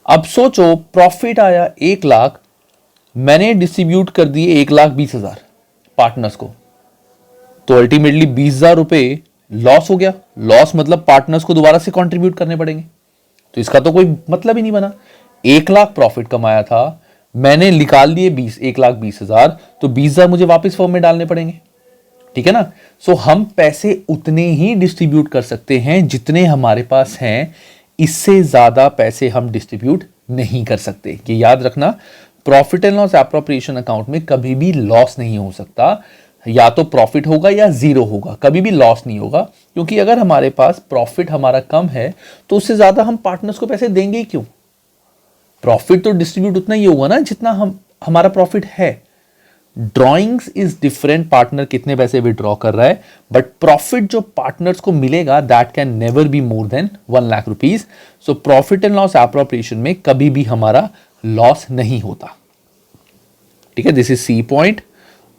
अब सोचो प्रॉफिट आया 1 लाख, मैंने डिस्ट्रीब्यूट कर दिए 1,20,000 पार्टनर्स को, तो अल्टीमेटली 20,000 रुपए लॉस हो गया। लॉस मतलब पार्टनर्स को दोबारा से कंट्रीब्यूट करने पड़ेंगे। तो इसका तो कोई मतलब ही नहीं बना। 1,00,000 प्रॉफिट कमाया था, मैंने निकाल दिए 1,20,000, तो 20,000 मुझे वापस फॉर्म में डालने पड़ेंगे, ठीक है ना। सो हम पैसे उतने ही डिस्ट्रीब्यूट कर सकते हैं जितने हमारे पास हैं, इससे ज्यादा पैसे हम डिस्ट्रीब्यूट नहीं कर सकते। ये याद रखना, profit and loss appropriation account में कभी भी लॉस नहीं हो सकता, या तो प्रॉफिट होगा या जीरो होगा, कभी भी लॉस नहीं होगा। क्योंकि अगर हमारे पास प्रॉफिट हमारा कम है तो उससे ज्यादा हम पार्टनर्स को पैसे देंगे ही क्यों। प्रॉफिट तो डिस्ट्रीब्यूट उतना ही होगा ना जितना हमारा प्रॉफिट है। ड्रॉइंग्स इज डिफरेंट, पार्टनर कितने पैसे विड्रॉ कर रहा है, बट प्रॉफिट जो पार्टनर्स को मिलेगा that can never be more than 1,00,000 rupees. So profit and loss appropriation में कभी भी हमारा लॉस नहीं होता, ठीक है। This is C point.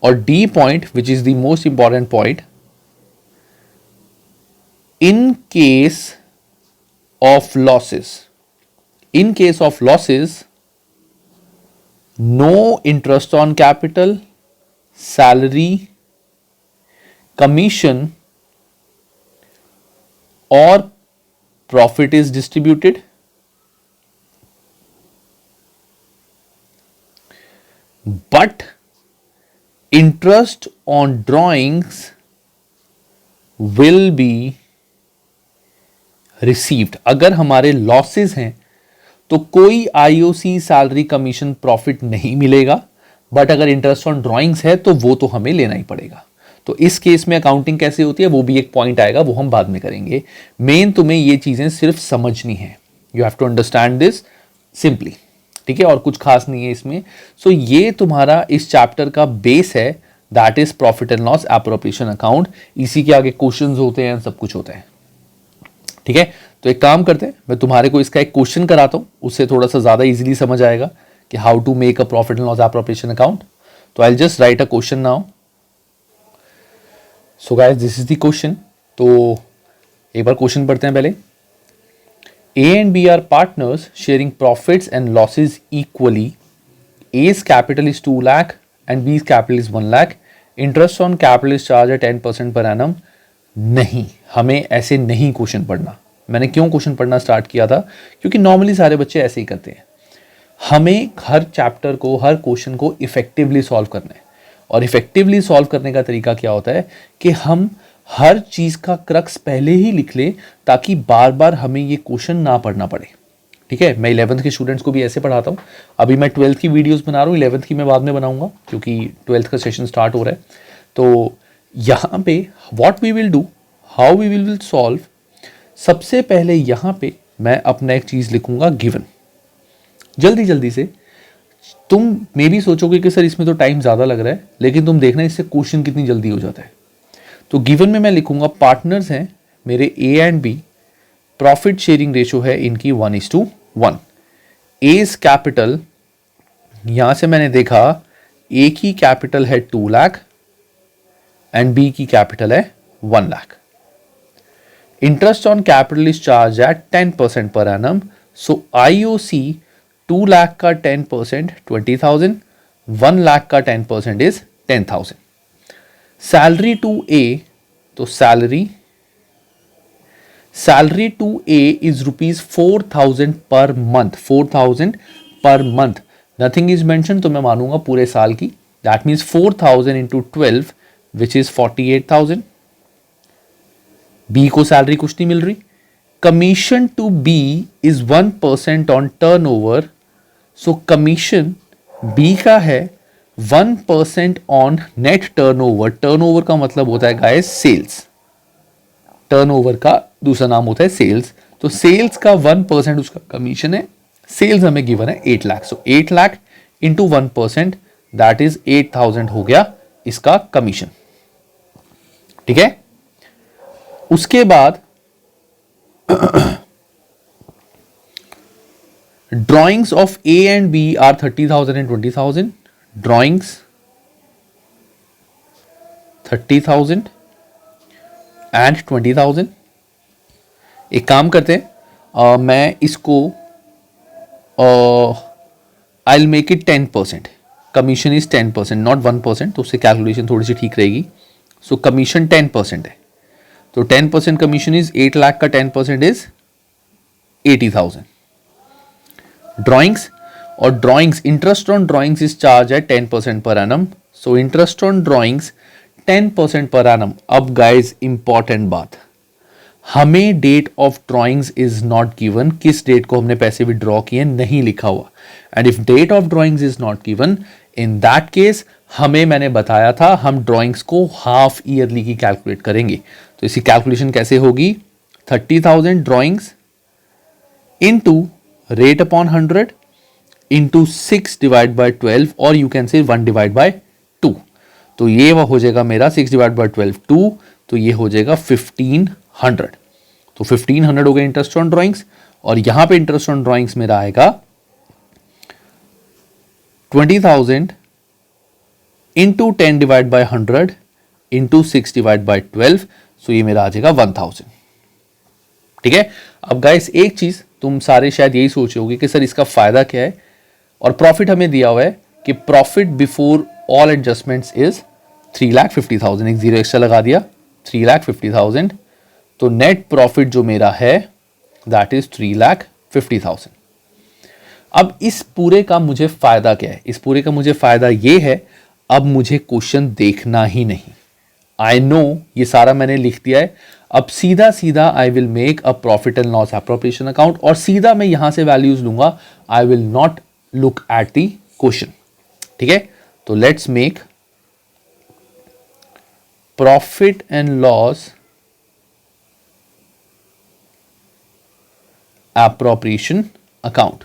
और D point which is the most important point, in case of losses, in case of losses, no interest on capital, salary, commission or profit is distributed. But interest on drawings will be received. अगर हमारे losses हैं तो कोई IOC, salary, commission, profit नहीं मिलेगा, but अगर interest on drawings है तो वो तो हमें लेना ही पड़ेगा। तो इस केस में अकाउंटिंग कैसे होती है वो भी एक पॉइंट आएगा, वो हम बाद में करेंगे। मेन तुम्हें ये चीजें सिर्फ समझनी है, you have to understand this simply, ठीक है, और कुछ खास नहीं है इसमें। सो ये तुम्हारा इस चैप्टर का बेस है, that is profit and loss appropriation account. इसी के आगे क्वेश्चंस होते हैं, सब कुछ होता है, ठीक है। तो एक काम करते हैं, मैं तुम्हारे को इसका एक क्वेश्चन कराता हूं, उससे थोड़ा सा ज्यादा इजीली समझ आएगा कि how to make a profit and loss appropriation account. तो I will just write a question now. So guys this is the question. तो एक बार क्वेश्चन पढ़ते हैं पहले। A and B are partners sharing profits and losses equally. A's capital is 2 lakh and B's capital is 1 lakh. Interest on capital is charged at 10% per annum. नहीं, हमें ऐसे नहीं क्वेश्चन पढ़ना। मैंने क्यों क्वेश्चन पढ़ना स्टार्ट किया था, क्योंकि नॉर्मली सारे बच्चे ऐसे ही करते हैं। हमें हर चैप्टर को, हर क्वेश्चन को इफेक्टिवली सॉल्व करना है। और इफेक्टिवली सॉल्व करने का तरीका क्या होता है कि हम हर चीज का क्रक्स पहले ही लिख लें, ताकि बार बार हमें ये क्वेश्चन ना पढ़ना पड़े, ठीक है। मैं 11th के स्टूडेंट्स को भी ऐसे पढ़ाता हूँ। अभी मैं 12th की वीडियोस बना रहा हूँ, 11th की मैं बाद में बनाऊंगा क्योंकि 12th का सेशन स्टार्ट हो रहा है। तो यहाँ पे what we will do, how we will solve, सबसे पहले यहाँ पे मैं अपना एक चीज लिखूंगा गिवन। जल्दी जल्दी से, तुम मे भी सोचोगे कि सर इसमें तो टाइम ज्यादा लग रहा है, लेकिन तुम देखना इससे क्वेश्चन कितनी जल्दी हो जाता है। तो गिवन में मैं लिखूंगा पार्टनर्स हैं मेरे A and B, profit sharing ratio है इनकी 1:1। एज कैपिटल, यहां से मैंने देखा ए की कैपिटल है 2 लाख एंड बी की कैपिटल है 1 lakh. Interest on capital is charge at 10% per annum. So IOC 2 lakh का 10% 20,000, 1 लाख का 10% इज 10,000। सैलरी टू ए, तो salary to A is ₹4,000 per month, 4,000 per month, nothing is mention, तो मैं मानूंगा पूरे साल की। That means 4,000 into 12 which is 48,000। B को सैलरी कुछ नहीं मिल रही। Commission to B is 1% on turnover. So commission B का है 1% ऑन नेट टर्नओवर। टर्नओवर का मतलब होता है गाइस सेल्स, टर्नओवर का दूसरा नाम होता है सेल्स। तो सेल्स का 1% उसका कमीशन है। सेल्स हमें गिवन है 8 lakh. So 8 lakh into 1% that is 8,000 हो गया इसका कमीशन, ठीक है। उसके बाद drawings of A and B are 30,000 and 20,000। Drawings 30,000 and 20,000। एक काम करते हैं, मैं इसको I will make it 10%। Commission is 10%, not 1%, तो उससे कैलकुलेशन थोड़ी सी ठीक रहेगी। सो कमीशन 10% है, तो 10% कमीशन इज 8 लाख का 10% is 80,000. Drawings or drawings, interest on drawings is charged at 10% per annum. So interest on drawings 10% per annum. अब guys important बात, हमें date of drawings is not given, किस डेट को हमने पैसे विड्रॉ किए नहीं लिखा हुआ. And if date of drawings is not given, in that case हमें, मैंने बताया था, हम ड्रॉइंग्स को हाफ ईयरली की कैलकुलेट करेंगे. तो इसकी कैलकुलेशन कैसे होगी? 30,000 drawings into rate upon 100 into 6 divide by 12, और you can say 1 divide by 2. तो ये हो जाएगा मेरा 6 डिवाइड बाय 12 2, तो ये हो जाएगा 1500. तो 1500 हो गया इंटरेस्ट ऑन ड्रॉइंग्स, और यहां पे इंटरेस्ट ऑन ड्रॉइंग्स मेरा आएगा 20,000 into 10 divide by 100 into 6 divide by 12. सो ये मेरा आ जाएगा 1000. ठीक है. अब गाइस एक चीज तुम सारे शायद यही सोच रहे होगे कि सर इसका फायदा क्या है, और प्रॉफिट हमें दिया हुआ है कि profit before all adjustments is 3,50,000. एक जीरो एक्स्ट्रा लगा दिया, 3,50,000. तो नेट प्रॉफिट जो मेरा है दैट इज 3,50,000. अब इस पूरे का मुझे फायदा क्या है? इस पूरे का मुझे फायदा ये है, अब मुझे क्वेश्चन देखना ही नहीं. आई नो ये सारा मैंने लिख दिया है. अब सीधा सीधा आई will make a profit and loss appropriation account, और सीधा मैं यहां से वैल्यूज लूंगा. I will not look at the question. ठीक है. तो let's make profit and loss appropriation account.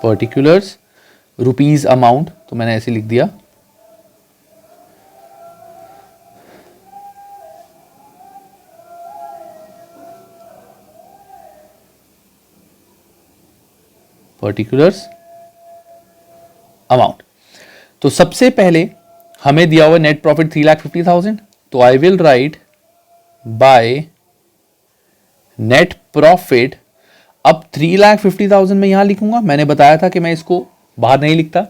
Particulars rupees amount, तो मैंने ऐसे लिख दिया. Particulars amount. तो सबसे पहले हमें दिया हुआ नेट प्रॉफिट 3,50,000. तो I will right by net profit. अब 3,50,000 में यहां लिखूंगा. मैंने बताया था कि मैं इसको बाहर नहीं लिखता.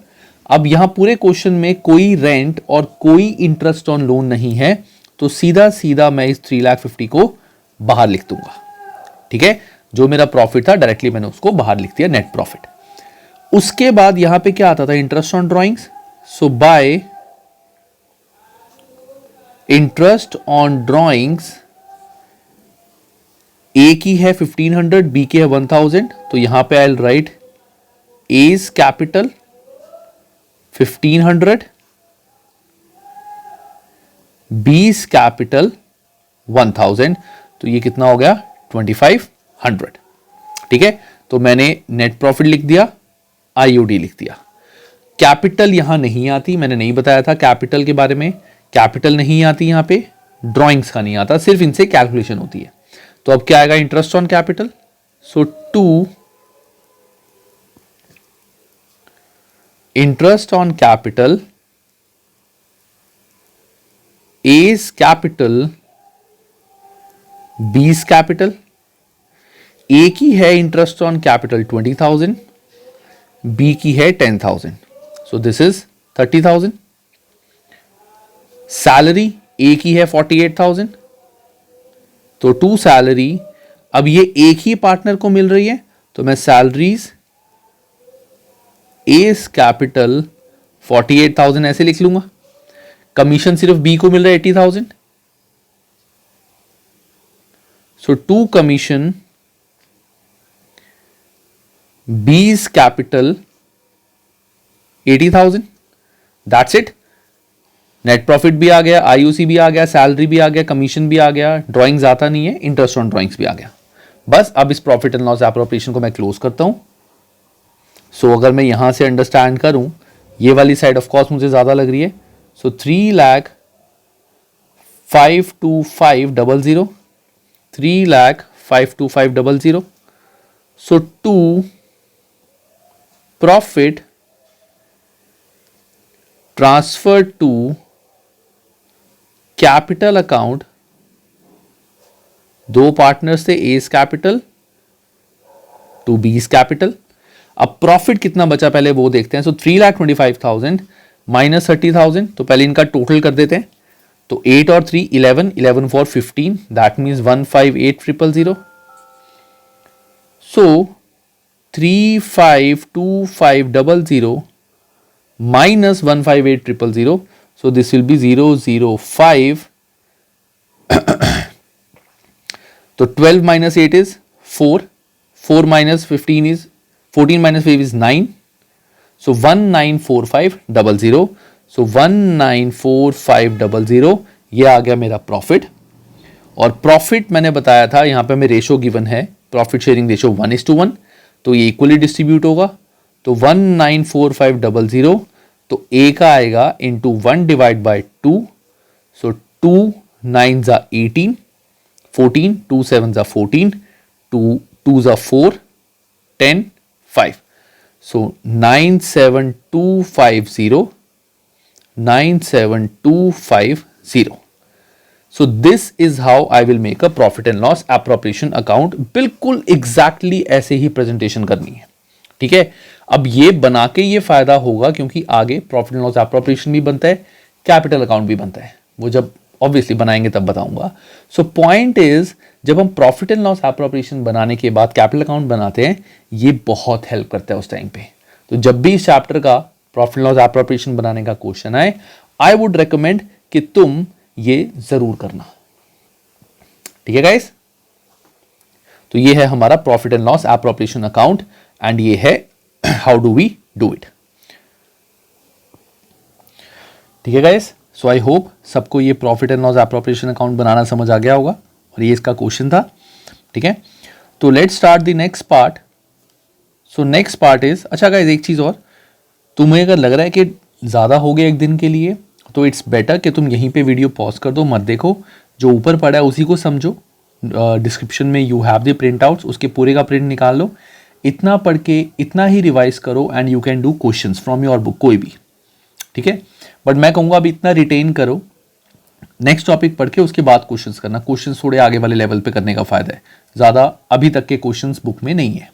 अब यहां पूरे क्वेश्चन में कोई रेंट और कोई इंटरेस्ट ऑन लोन नहीं है, तो सीधा सीधा मैं इस 3,50,000 को बाहर लिख दूंगा. ठीक है. जो मेरा प्रॉफिट था डायरेक्टली मैंने उसको बाहर लिख दिया, नेट प्रॉफिट. उसके बाद यहां पे क्या आता था? Interest on drawings. So by interest on drawings, A की है 1500, बी की है 1000. तो यहां पे I will write as capital 1500, B's capital 1000. तो ये कितना हो गया? 2500. ठीक है. तो मैंने नेट प्रॉफिट लिख दिया, आईओडी लिख दिया. कैपिटल यहां नहीं आती, मैंने नहीं बताया था कैपिटल के बारे में. कैपिटल नहीं आती यहां पे, ड्रॉइंग्स का नहीं आता, सिर्फ इनसे कैलकुलेशन होती है. तो अब क्या आएगा? Interest on capital. So 2 interest on capital, A's capital, B's capital. A की है इंटरेस्ट ऑन कैपिटल 20,000, बी की है 10,000. सो दिस इज 30,000. सैलरी ए की है 48,000. तो टू सैलरी, अब ये एक ही पार्टनर को मिल रही है, तो मैं सैलरीज एज कैपिटल 48,000 ऐसे लिख लूंगा. कमीशन सिर्फ बी को मिल रहा है 80,000. So to commission B's capital 80,000. That's it. Net profit भी आ गया, आईयूसी भी आ गया, सैलरी भी आ गया, कमीशन भी आ गया, ड्राइंग्स आता नहीं है, इंटरेस्ट ऑन ड्राइंग्स भी आ गया. बस अब इस प्रॉफिट एंड लॉस एप्रोप्रिएशन को मैं क्लोज करता हूं. सो अगर मैं यहां से अंडरस्टैंड करूं, ये वाली साइड ऑफ कॉस्ट मुझे ज्यादा लग रही है. So 3,05,2500, 3,05,2500. So to profit transferred to capital account, दो पार्टनर्स थे, A's capital to B's capital. अब प्रॉफिट कितना बचा पहले वो देखते हैं। सो 3,25,000 माइनस 30,000, तो पहले इनका टोटल कर देते हैं। तो 8 और 3 11, 11 4 15, that means 158,000। So 352,500 minus 158,000, so this will be 005. So 12 minus 8 is 4, 4 minus 15 is 14 minus 5 is 9, so 194500, so 194500 ये आ गया मेरा प्रॉफिट। और प्रॉफिट मैंने बताया था यहाँ पे हमें रेशो गिवन है, प्रॉफिट शेयरिंग रेशो 1:1, तो ये इक्वली डिस्ट्रीब्यूट होगा। तो 194500, तो ए का आएगा इंटू 1 डिवाइड बाई 2, सो 2 9 जा 18, 14 2 7 जा 14, 2 जा 4 10 5, सो 97250, 97250। So this is how I will make a profit and loss appropriation account। बिल्कुल एग्जैक्टली ऐसे ही प्रेजेंटेशन करनी है, ठीक है। अब ये बना के ये फायदा होगा क्योंकि आगे प्रॉफिट एंड लॉस एप्रोप्रिएशन भी बनता है, कैपिटल अकाउंट भी बनता है, वो जब ऑब्वियसली बनाएंगे तब बताऊंगा। सो पॉइंट इज, जब हम प्रॉफिट एंड लॉस एप्रोप्रिएशन बनाने के बाद कैपिटल अकाउंट बनाते हैं, ये बहुत हेल्प करता है उस टाइम पे। तो जब भी इस चैप्टर का प्रॉफिट एंड लॉस एप्रोप्रिएशन बनाने का क्वेश्चन आए, आई वुड रिकमेंड कि तुम ये जरूर करना, ठीक है गाइस। तो ये है हमारा profit and loss appropriation account and ये है how do we do it, ठीक है गाइस। सो आई होप सबको ये profit and loss appropriation account बनाना समझ आ गया होगा और ये इसका क्वेश्चन था, ठीक है। तो let's start the next part. So next part is, अच्छा गाइस एक चीज और, तुम्हें अगर लग रहा है कि ज्यादा हो गया एक दिन के लिए, तो इट्स बेटर कि तुम यहीं पे वीडियो पॉज कर दो, मत देखो, जो ऊपर पड़ा है उसी को समझो। डिस्क्रिप्शन में you have the print outs, उसके पूरे का प्रिंट निकाल लो, इतना पढ़ के इतना ही रिवाइज करो and you can do questions from your book, कोई भी, ठीक है। बट मैं कहूँगा अभी इतना रिटेन करो, नेक्स्ट टॉपिक पढ़ के उसके बाद क्वेश्चंस करना। क्वेश्चंस थोड़े आगे वाले लेवल पे करने का फायदा है, ज़्यादा अभी तक के क्वेश्चंस बुक में नहीं है,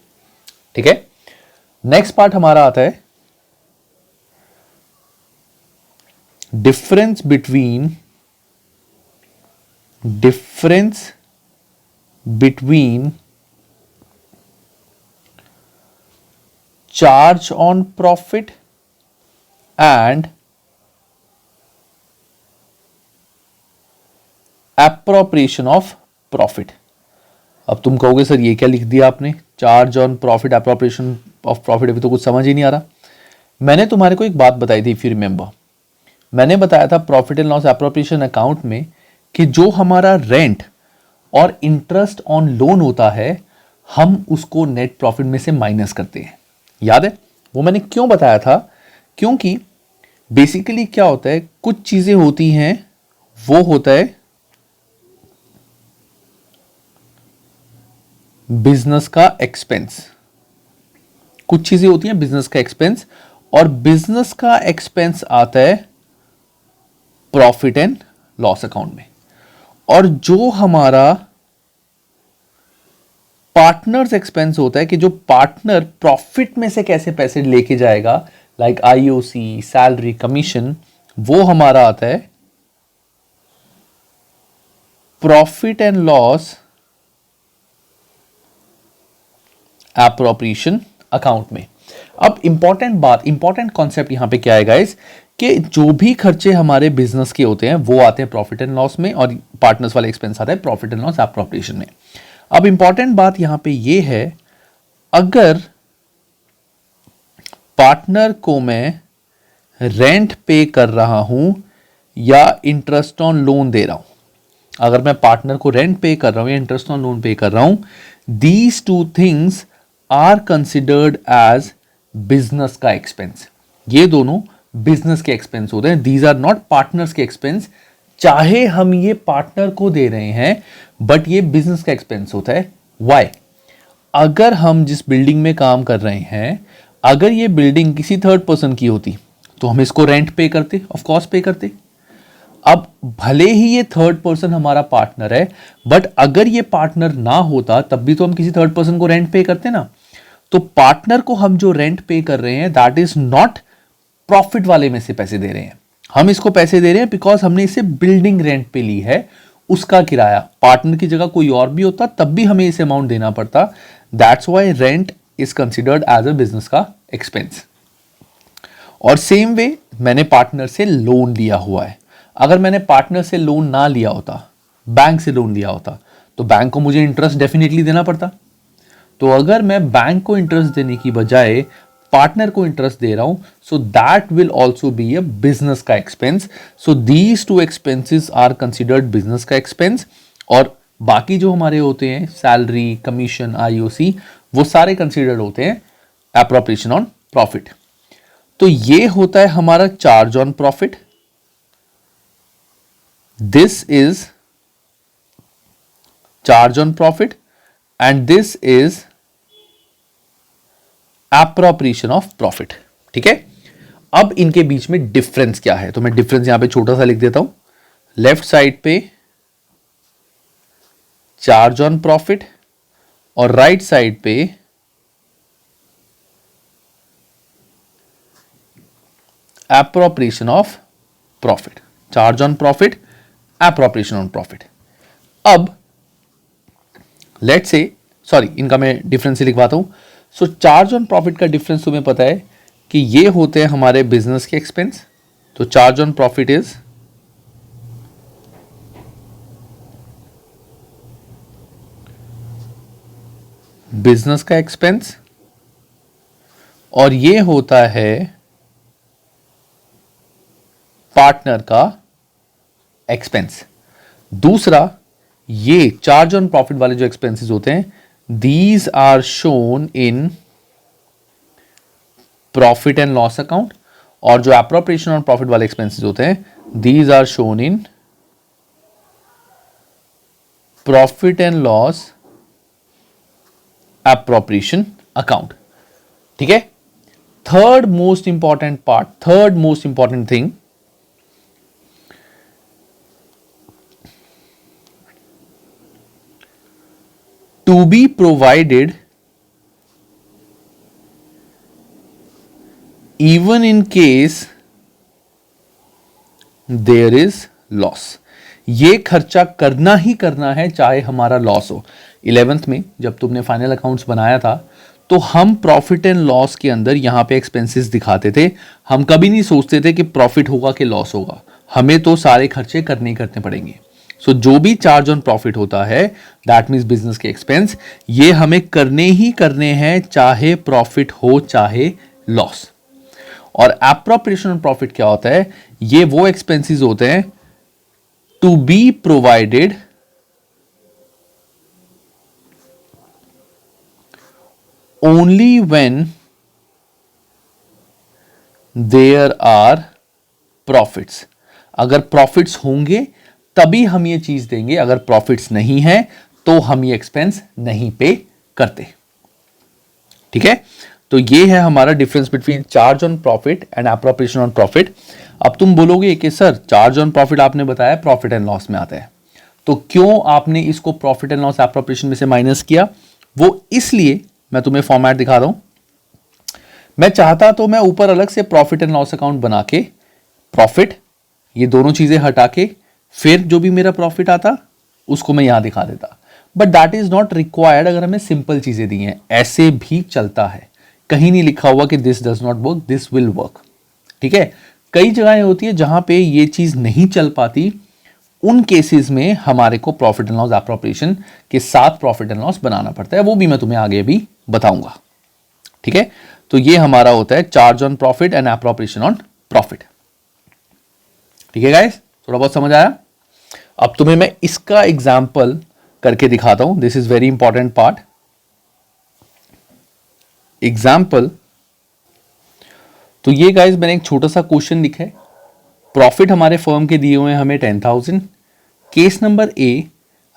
ठीक है। नेक्स्ट पार्ट हमारा आता है difference between charge on profit and appropriation of profit। अब तुम कहोगे सर ये क्या लिख दिया आपने, charge on profit appropriation of profit, अभी तो कुछ समझ ही नहीं आ रहा। मैंने तुम्हारे को एक बात बताई थी, इफ यू रिमेंबर, मैंने बताया था profit and loss appropriation account में कि जो हमारा रेंट और इंटरेस्ट ऑन लोन होता है, हम उसको नेट प्रॉफिट में से माइनस करते हैं, याद है? वो मैंने क्यों बताया था, क्योंकि बेसिकली क्या होता है, कुछ चीजें होती हैं, वो होता है बिजनेस का एक्सपेंस, कुछ चीजें होती हैं बिजनेस का एक्सपेंस, और बिजनेस का एक्सपेंस आता है प्रॉफिट एंड लॉस अकाउंट में। और जो हमारा पार्टनर्स एक्सपेंस होता है कि जो पार्टनर प्रॉफिट में से कैसे पैसे लेके जाएगा, लाइक आईओसी, सैलरी, कमीशन, वो हमारा आता है profit and loss appropriation account में। अब इंपॉर्टेंट बात, इंपॉर्टेंट कॉन्सेप्ट यहां पे क्या है गाइस, कि जो भी खर्चे हमारे बिजनेस के होते हैं वो आते हैं प्रॉफिट एंड लॉस में, और पार्टनर्स वाले एक्सपेंस आता है प्रॉफिट एंड लॉस एप्रोप्रिएशन में। अब इंपॉर्टेंट बात यहां पे ये है, अगर पार्टनर को मैं रेंट पे कर रहा हूं या इंटरेस्ट ऑन लोन दे रहा हूं, अगर मैं पार्टनर को रेंट पे कर रहा हूं या इंटरेस्ट ऑन लोन पे कर रहा हूं, these two things are considered as business का एक्सपेंस। ये दोनों बिजनेस के एक्सपेंस होते हैं, दीज आर नॉट पार्टनर्स के एक्सपेंस। चाहे हम ये पार्टनर को दे रहे हैं, बट ये बिजनेस का एक्सपेंस होता है। व्हाई? अगर हम जिस बिल्डिंग में काम कर रहे हैं, अगर ये बिल्डिंग किसी थर्ड पर्सन की होती तो हम इसको रेंट पे करते, ऑफ कोर्स पे करते। अब भले ही ये थर्ड पर्सन हमारा पार्टनर है, बट अगर ये पार्टनर ना होता तब भी तो हम किसी थर्ड पर्सन को रेंट पे करते ना। तो पार्टनर को हम जो रेंट पे कर रहे हैं दैट इज नॉट प्रॉफिट वाले में से पैसे दे रहे हैं, हम इसको पैसे दे रहे हैं बिकॉज हमने इसे बिल्डिंग रेंट पे ली है, उसका किराया। पार्टनर की जगह कोई और भी होता तब भी हमें इसे अमाउंट देना पड़ता। That's why rent is considered as a business का एक्सपेंस। और सेम वे मैंने पार्टनर से लोन लिया हुआ है। अगर मैंने पार्टनर से लोन ना लिया होता, बैंक से लोन लिया होता, तो बैंक को मुझे इंटरेस्ट डेफिनेटली देना पड़ता। तो अगर मैं बैंक को इंटरेस्ट देने की बजाय पार्टनर को इंटरेस्ट दे रहा हूं, so that will also be a business का expense. So these two expenses are considered business का एक्सपेंस। और बाकी जो हमारे होते हैं सैलरी, कमीशन, आईओसी, वो सारे कंसिडर्ड होते हैं एप्रोप्रिएशन ऑन प्रॉफिट। तो ये होता है हमारा charge on profit. This is charge on profit and this is appropriation of profit. ठीक है, अब इनके बीच में डिफरेंस क्या है, तो मैं डिफरेंस यहां पे छोटा सा लिख देता हूं। लेफ्ट साइड पे चार्ज ऑन प्रॉफिट और राइट साइड पे appropriation of profit. Charge on profit, appropriation on profit. अब लेट से, सॉरी इनका मैं डिफरेंस से लिखवाता हूं। सो चार्ज ऑन प्रॉफिट का डिफरेंस तुम्हें पता है कि ये होते हैं हमारे बिजनेस के एक्सपेंस। तो charge on profit is business का एक्सपेंस और ये होता है पार्टनर का एक्सपेंस। दूसरा, ये चार्ज ऑन प्रॉफिट वाले जो एक्सपेंसेस होते हैं, these are shown in profit and loss account. और जो एप्रोप्रिएशन ऑन प्रॉफिट वाले एक्सपेंसेस होते हैं, these are shown in profit and loss appropriation account. ठीक है, third most important part, third most important thing, to be provided even in case there is loss। ये खर्चा करना ही करना है चाहे हमारा लॉस हो। 11th में जब तुमने फाइनल अकाउंट्स बनाया था तो हम प्रॉफिट एंड लॉस के अंदर यहां पे एक्सपेंसेस दिखाते थे। हम कभी नहीं सोचते थे कि प्रॉफिट होगा कि लॉस होगा, हमें तो सारे खर्चे करने ही करने पड़ेंगे। सो जो भी चार्ज ऑन प्रॉफिट होता है दैट मीन्स बिजनेस के एक्सपेंस, ये हमें करने ही करने हैं चाहे प्रॉफिट हो चाहे लॉस। और एप्रोप्रिएशन ऑन प्रॉफिट क्या होता है, ये वो एक्सपेंसेस होते हैं to be provided only when there are profits. अगर प्रॉफिट्स होंगे तभी हम ये चीज देंगे, अगर प्रॉफिट्स नहीं है तो हम ये एक्सपेंस नहीं पे करते। ठीक है, तो ये है हमारा difference between charge on profit and appropriation on profit. अब तुम बोलोगे कि सर चार्ज ऑन प्रॉफिट आपने बताया प्रॉफिट एंड लॉस में आता है, तो क्यों आपने इसको प्रॉफिट एंड लॉस एप्रोप्रिएशन में से माइनस किया? वो इसलिए, मैं तुम्हें फॉर्मेट दिखा रहा हूं। मैं चाहता तो मैं ऊपर अलग से प्रॉफिट एंड लॉस अकाउंट बना के प्रॉफिट, ये दोनों चीजें हटा के फिर जो भी मेरा प्रॉफिट आता उसको मैं यहां दिखा देता, but that is not required. अगर हमें सिंपल चीजें दी हैं ऐसे भी चलता है, कहीं नहीं लिखा हुआ कि this does not work, this will work. ठीक है, कई जगहें होती है जहां पे ये चीज नहीं चल पाती, उन केसेस में हमारे को प्रॉफिट एंड लॉस एप्रोप्रिएशन के साथ प्रॉफिट एंड लॉस बनाना पड़ता है, वो भी मैं तुम्हें आगे भी बताऊंगा। ठीक है, तो ये हमारा होता है charge on profit and appropriation on profit. ठीक है गाइस, थोड़ा बहुत समझ आया? अब तुम्हें मैं इसका एग्जाम्पल करके दिखाता हूं, this is very important part. Example, तो ये गाइस मैंने एक छोटा सा क्वेश्चन लिखा है। प्रॉफिट हमारे फर्म के दिए हुए हैं हमें 10,000। Case number A,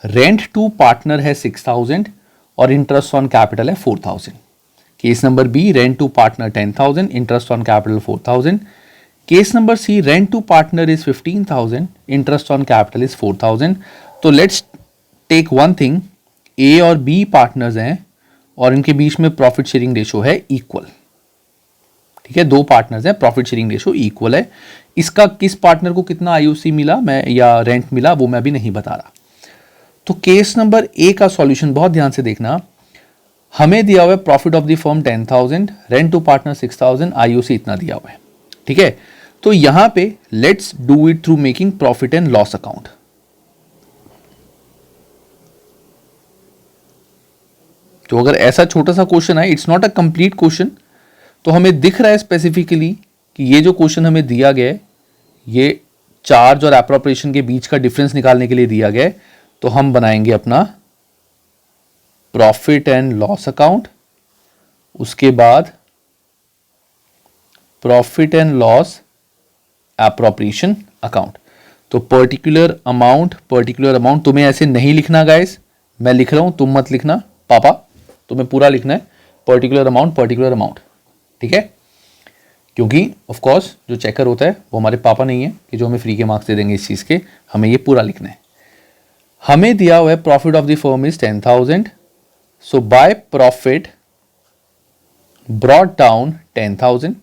rent to partner है 6,000 और इंटरेस्ट ऑन कैपिटल है 4,000। Case number B, rent to partner 10,000, interest on capital 4,000। Case number C, rent to partner is 15,000, interest on capital is 4,000. तो let's take one thing, A और B partners हैं और इनके बीच में प्रॉफिट शेयरिंग रेशो है equal. ठीक है, दो पार्टनर्स हैं, प्रॉफिट शेयरिंग रेशो इक्वल है. इसका किस पार्टनर को कितना आईओसी मिला मैं या रेंट मिला वो मैं अभी नहीं बता रहा. तो केस नंबर ए का सॉल्यूशन बहुत ध्यान से देखना. हमें दिया हुआ है profit of the firm 10,000, rent to partner 6,000, IOC इतना दिया हुआ है. ठीक है, तो यहां पे let's do it through making profit and loss account. तो अगर ऐसा छोटा सा क्वेश्चन है, it's not a complete question, तो हमें दिख रहा है स्पेसिफिकली कि ये जो क्वेश्चन हमें दिया गया है ये चार्ज और एप्रोप्रिएशन के बीच का डिफरेंस निकालने के लिए दिया गया है. तो हम बनाएंगे अपना प्रॉफिट एंड लॉस अकाउंट, उसके बाद profit and loss appropriation account. तो पर्टिकुलर अमाउंट तुम्हें ऐसे नहीं लिखना गाइस, मैं लिख रहा हूं, तुम मत लिखना पापा, तुम्हें पूरा लिखना है पर्टिकुलर अमाउंट. ठीक है, क्योंकि ऑफ कोर्स जो चेकर होता है वो हमारे पापा नहीं है कि जो हमें फ्री के मार्क्स दे देंगे इस चीज के, हमें ये पूरा लिखना है. हमें दिया हुआ है profit of the firm is 10,000, so by profit brought down 10,000.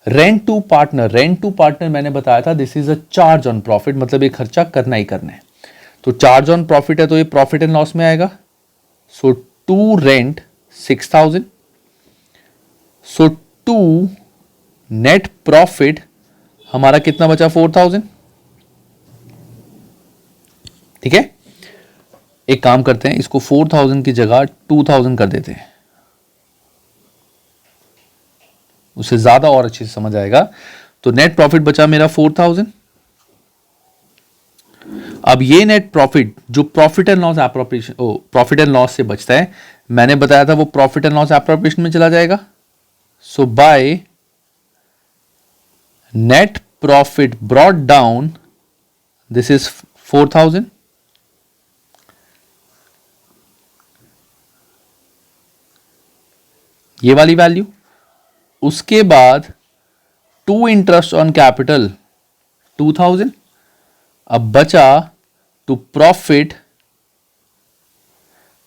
Rent to partner मैंने बताया था this is a charge on profit, मतलब ये खर्चा करना ही करना है. तो चार्ज ऑन प्रॉफिट है तो ये प्रॉफिट एंड लॉस में आएगा. So to rent 6,000, so to net profit हमारा कितना बचा 4,000. ठीक है, एक काम करते हैं, इसको 4,000 की जगह 2,000 कर देते हैं, उससे ज्यादा और अच्छे से समझ आएगा. तो नेट प्रॉफिट बचा मेरा 4,000. अब ये नेट प्रॉफिट जो profit and loss appropriation profit and loss से बचता है, मैंने बताया था वो प्रॉफिट एंड लॉस एप्रोप्रिएशन में चला जाएगा. So by net profit brought down this is 4,000. ये वाली वैल्यू, उसके बाद टू इंटरेस्ट ऑन कैपिटल 2,000. अब बचा to profit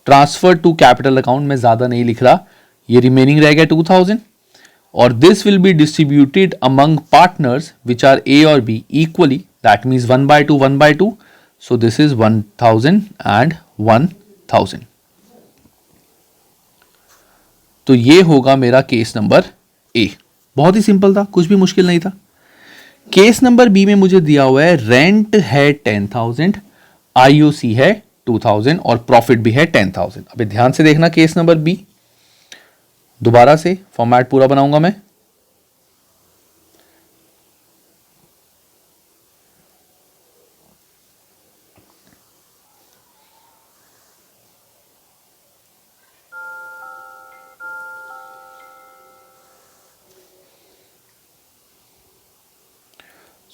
transfer to capital account, में ज्यादा नहीं लिख रहा, ये रिमेनिंग रह गया 2,000. और this will be distributed among partners which are A और B equally, that means 1/2. So this is 1,000 and 1,000. तो ये होगा मेरा केस नंबर ए. बहुत ही सिंपल था, कुछ भी मुश्किल नहीं था. केस नंबर बी में मुझे दिया हुआ है रेंट है 10,000, आईओसी है 2,000 और प्रॉफिट भी है 10,000. अभी ध्यान से देखना केस नंबर बी, दोबारा से फॉर्मेट पूरा बनाऊंगा मैं.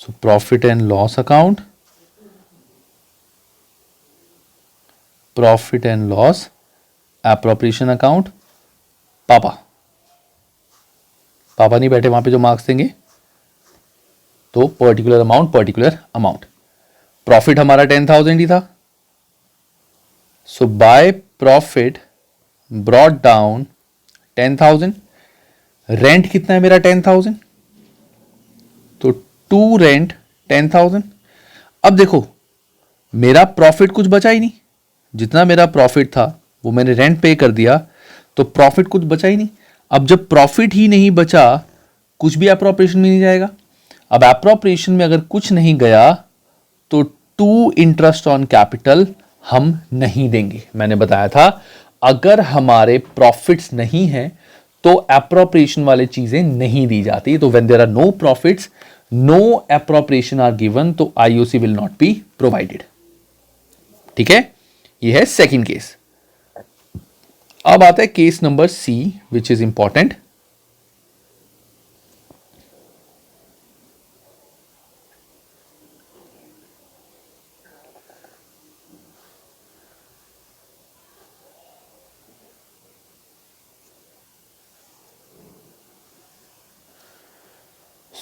So profit and loss account, profit and loss appropriation account. पापा नहीं बैठे वहां पे जो मार्क्स देंगे, तो पर्टिकुलर अमाउंट. प्रॉफिट हमारा 10,000 ही था. So by profit brought down 10,000. Rent कितना है मेरा 10,000, तो टू रेंट 10,000. अब देखो मेरा प्रॉफिट कुछ बचा ही नहीं, जितना मेरा प्रॉफिट था वो मैंने रेंट पे कर दिया, तो प्रॉफिट कुछ बचा ही नहीं. अब जब प्रॉफिट ही नहीं बचा, कुछ भी एप्रोप्रिएशन में नहीं जाएगा. अब एप्रोप्रिएशन में अगर कुछ नहीं गया तो टू इंटरेस्ट ऑन कैपिटल हम नहीं देंगे. मैंने बताया था अगर हमारे प्रॉफिट्स नहीं है तो एप्रोप्रिएशन वाली चीजें नहीं दी जाती. तो when there are no profits, no appropriation are given, तो IOC will not be provided. ठीक है, ये है सेकंड केस. अब आता है case number C which is important.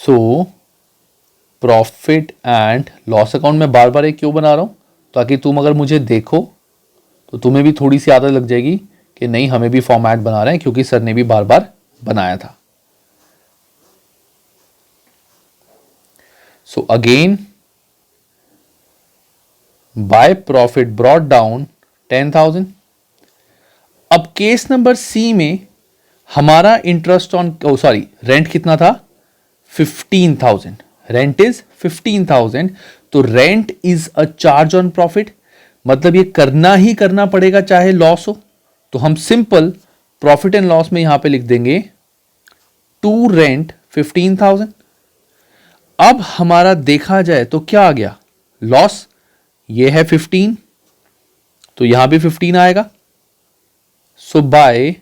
So profit and loss account में बार बार एक क्यों बना रहा हूं, ताकि तुम अगर मुझे देखो तो तुम्हें भी थोड़ी सी आदत लग जाएगी कि नहीं हमें भी फॉर्मेट बना रहे हैं, क्योंकि सर ने भी बार बार बनाया था. So again bye profit brought down 10,000. अब केस नंबर सी में हमारा इंटरेस्ट ऑन रेंट कितना था 15,000. Rent is 15,000. तो rent is a charge on profit, मतलब ये करना ही करना पड़ेगा चाहे लॉस हो. तो हम सिंपल प्रॉफिट एंड लॉस में यहां पे लिख देंगे टू रेंट 15,000. अब हमारा देखा जाए तो क्या आ गया, लॉस ये है 15, तो यहां भी 15 आएगा. सो बाय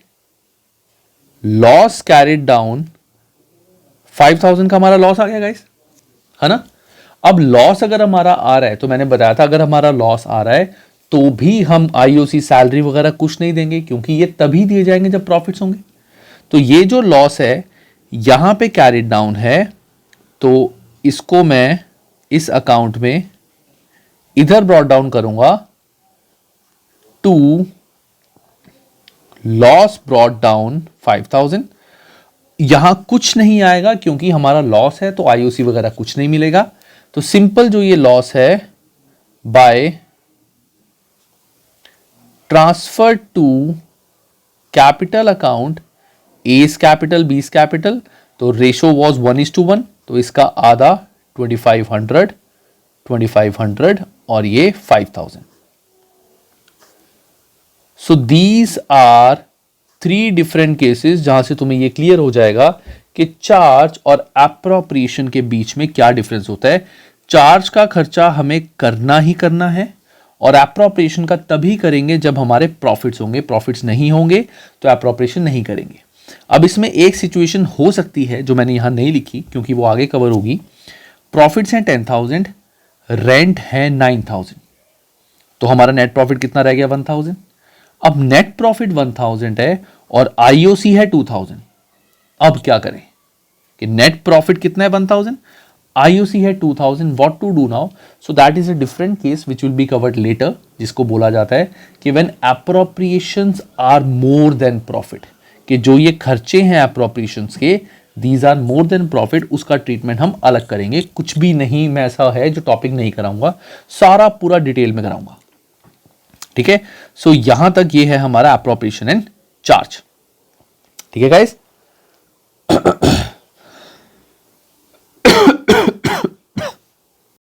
लॉस कैरिड डाउन 5,000 का हमारा लॉस आ गया गाइस, है ना. अब लॉस अगर हमारा आ रहा है, तो मैंने बताया था अगर हमारा लॉस आ रहा है तो भी हम आईओसी सैलरी वगैरह कुछ नहीं देंगे, क्योंकि ये तभी दिए जाएंगे जब प्रॉफिट्स होंगे. तो ये जो लॉस है यहां पे कैरिड डाउन है, तो इसको मैं इस अकाउंट में इधर ब्रॉट डाउन करूंगा टू लॉस ब्रॉट डाउन 5,000. यहां कुछ नहीं आएगा क्योंकि हमारा लॉस है, तो आईओसी वगैरह कुछ नहीं मिलेगा. तो सिंपल जो ये लॉस है by transfer to capital account, A is capital B is capital, तो रेशो वॉज 1:1, तो इसका आधा 2,500 और ये 5,000. So these are 3 different cases जहां से तुम्हें ये क्लियर हो जाएगा कि चार्ज और एप्रोप्रिएशन के बीच में क्या डिफरेंस होता है. चार्ज का खर्चा हमें करना ही करना है, और एप्रोप्रिएशन का तभी करेंगे जब हमारे प्रॉफिट्स होंगे. प्रॉफिट्स नहीं होंगे तो एप्रोप्रिएशन नहीं करेंगे. अब इसमें एक सिचुएशन हो सकती है जो मैंने यहां नहीं लिखी क्योंकि वो आगे कवर होगी. प्रॉफिट्स हैं 10,000, रेंट है 9,000, तो हमारा नेट प्रॉफिट कितना रह गया 1,000. अब नेट प्रॉफिट 1,000 है और आईओसी है 2,000. अब क्या करें कि नेट प्रॉफिट कितना है 1,000, आईओसी है 2,000. What to do now, so that is a different case which will be covered later, जिसको बोला जाता है कि when appropriations are more than profit, कि जो ये खर्चे हैं एप्रोप्रिएशंस के these are more than profit, उसका ट्रीटमेंट हम अलग करेंगे. कुछ भी नहीं मैं ऐसा है जो टॉपिक नहीं कराऊंगा, सारा पूरा डिटेल में कराऊंगा. ठीक है, सो यहां तक ये है हमारा एप्रोप्रिएशन एंड चार्ज. ठीक है गाइस.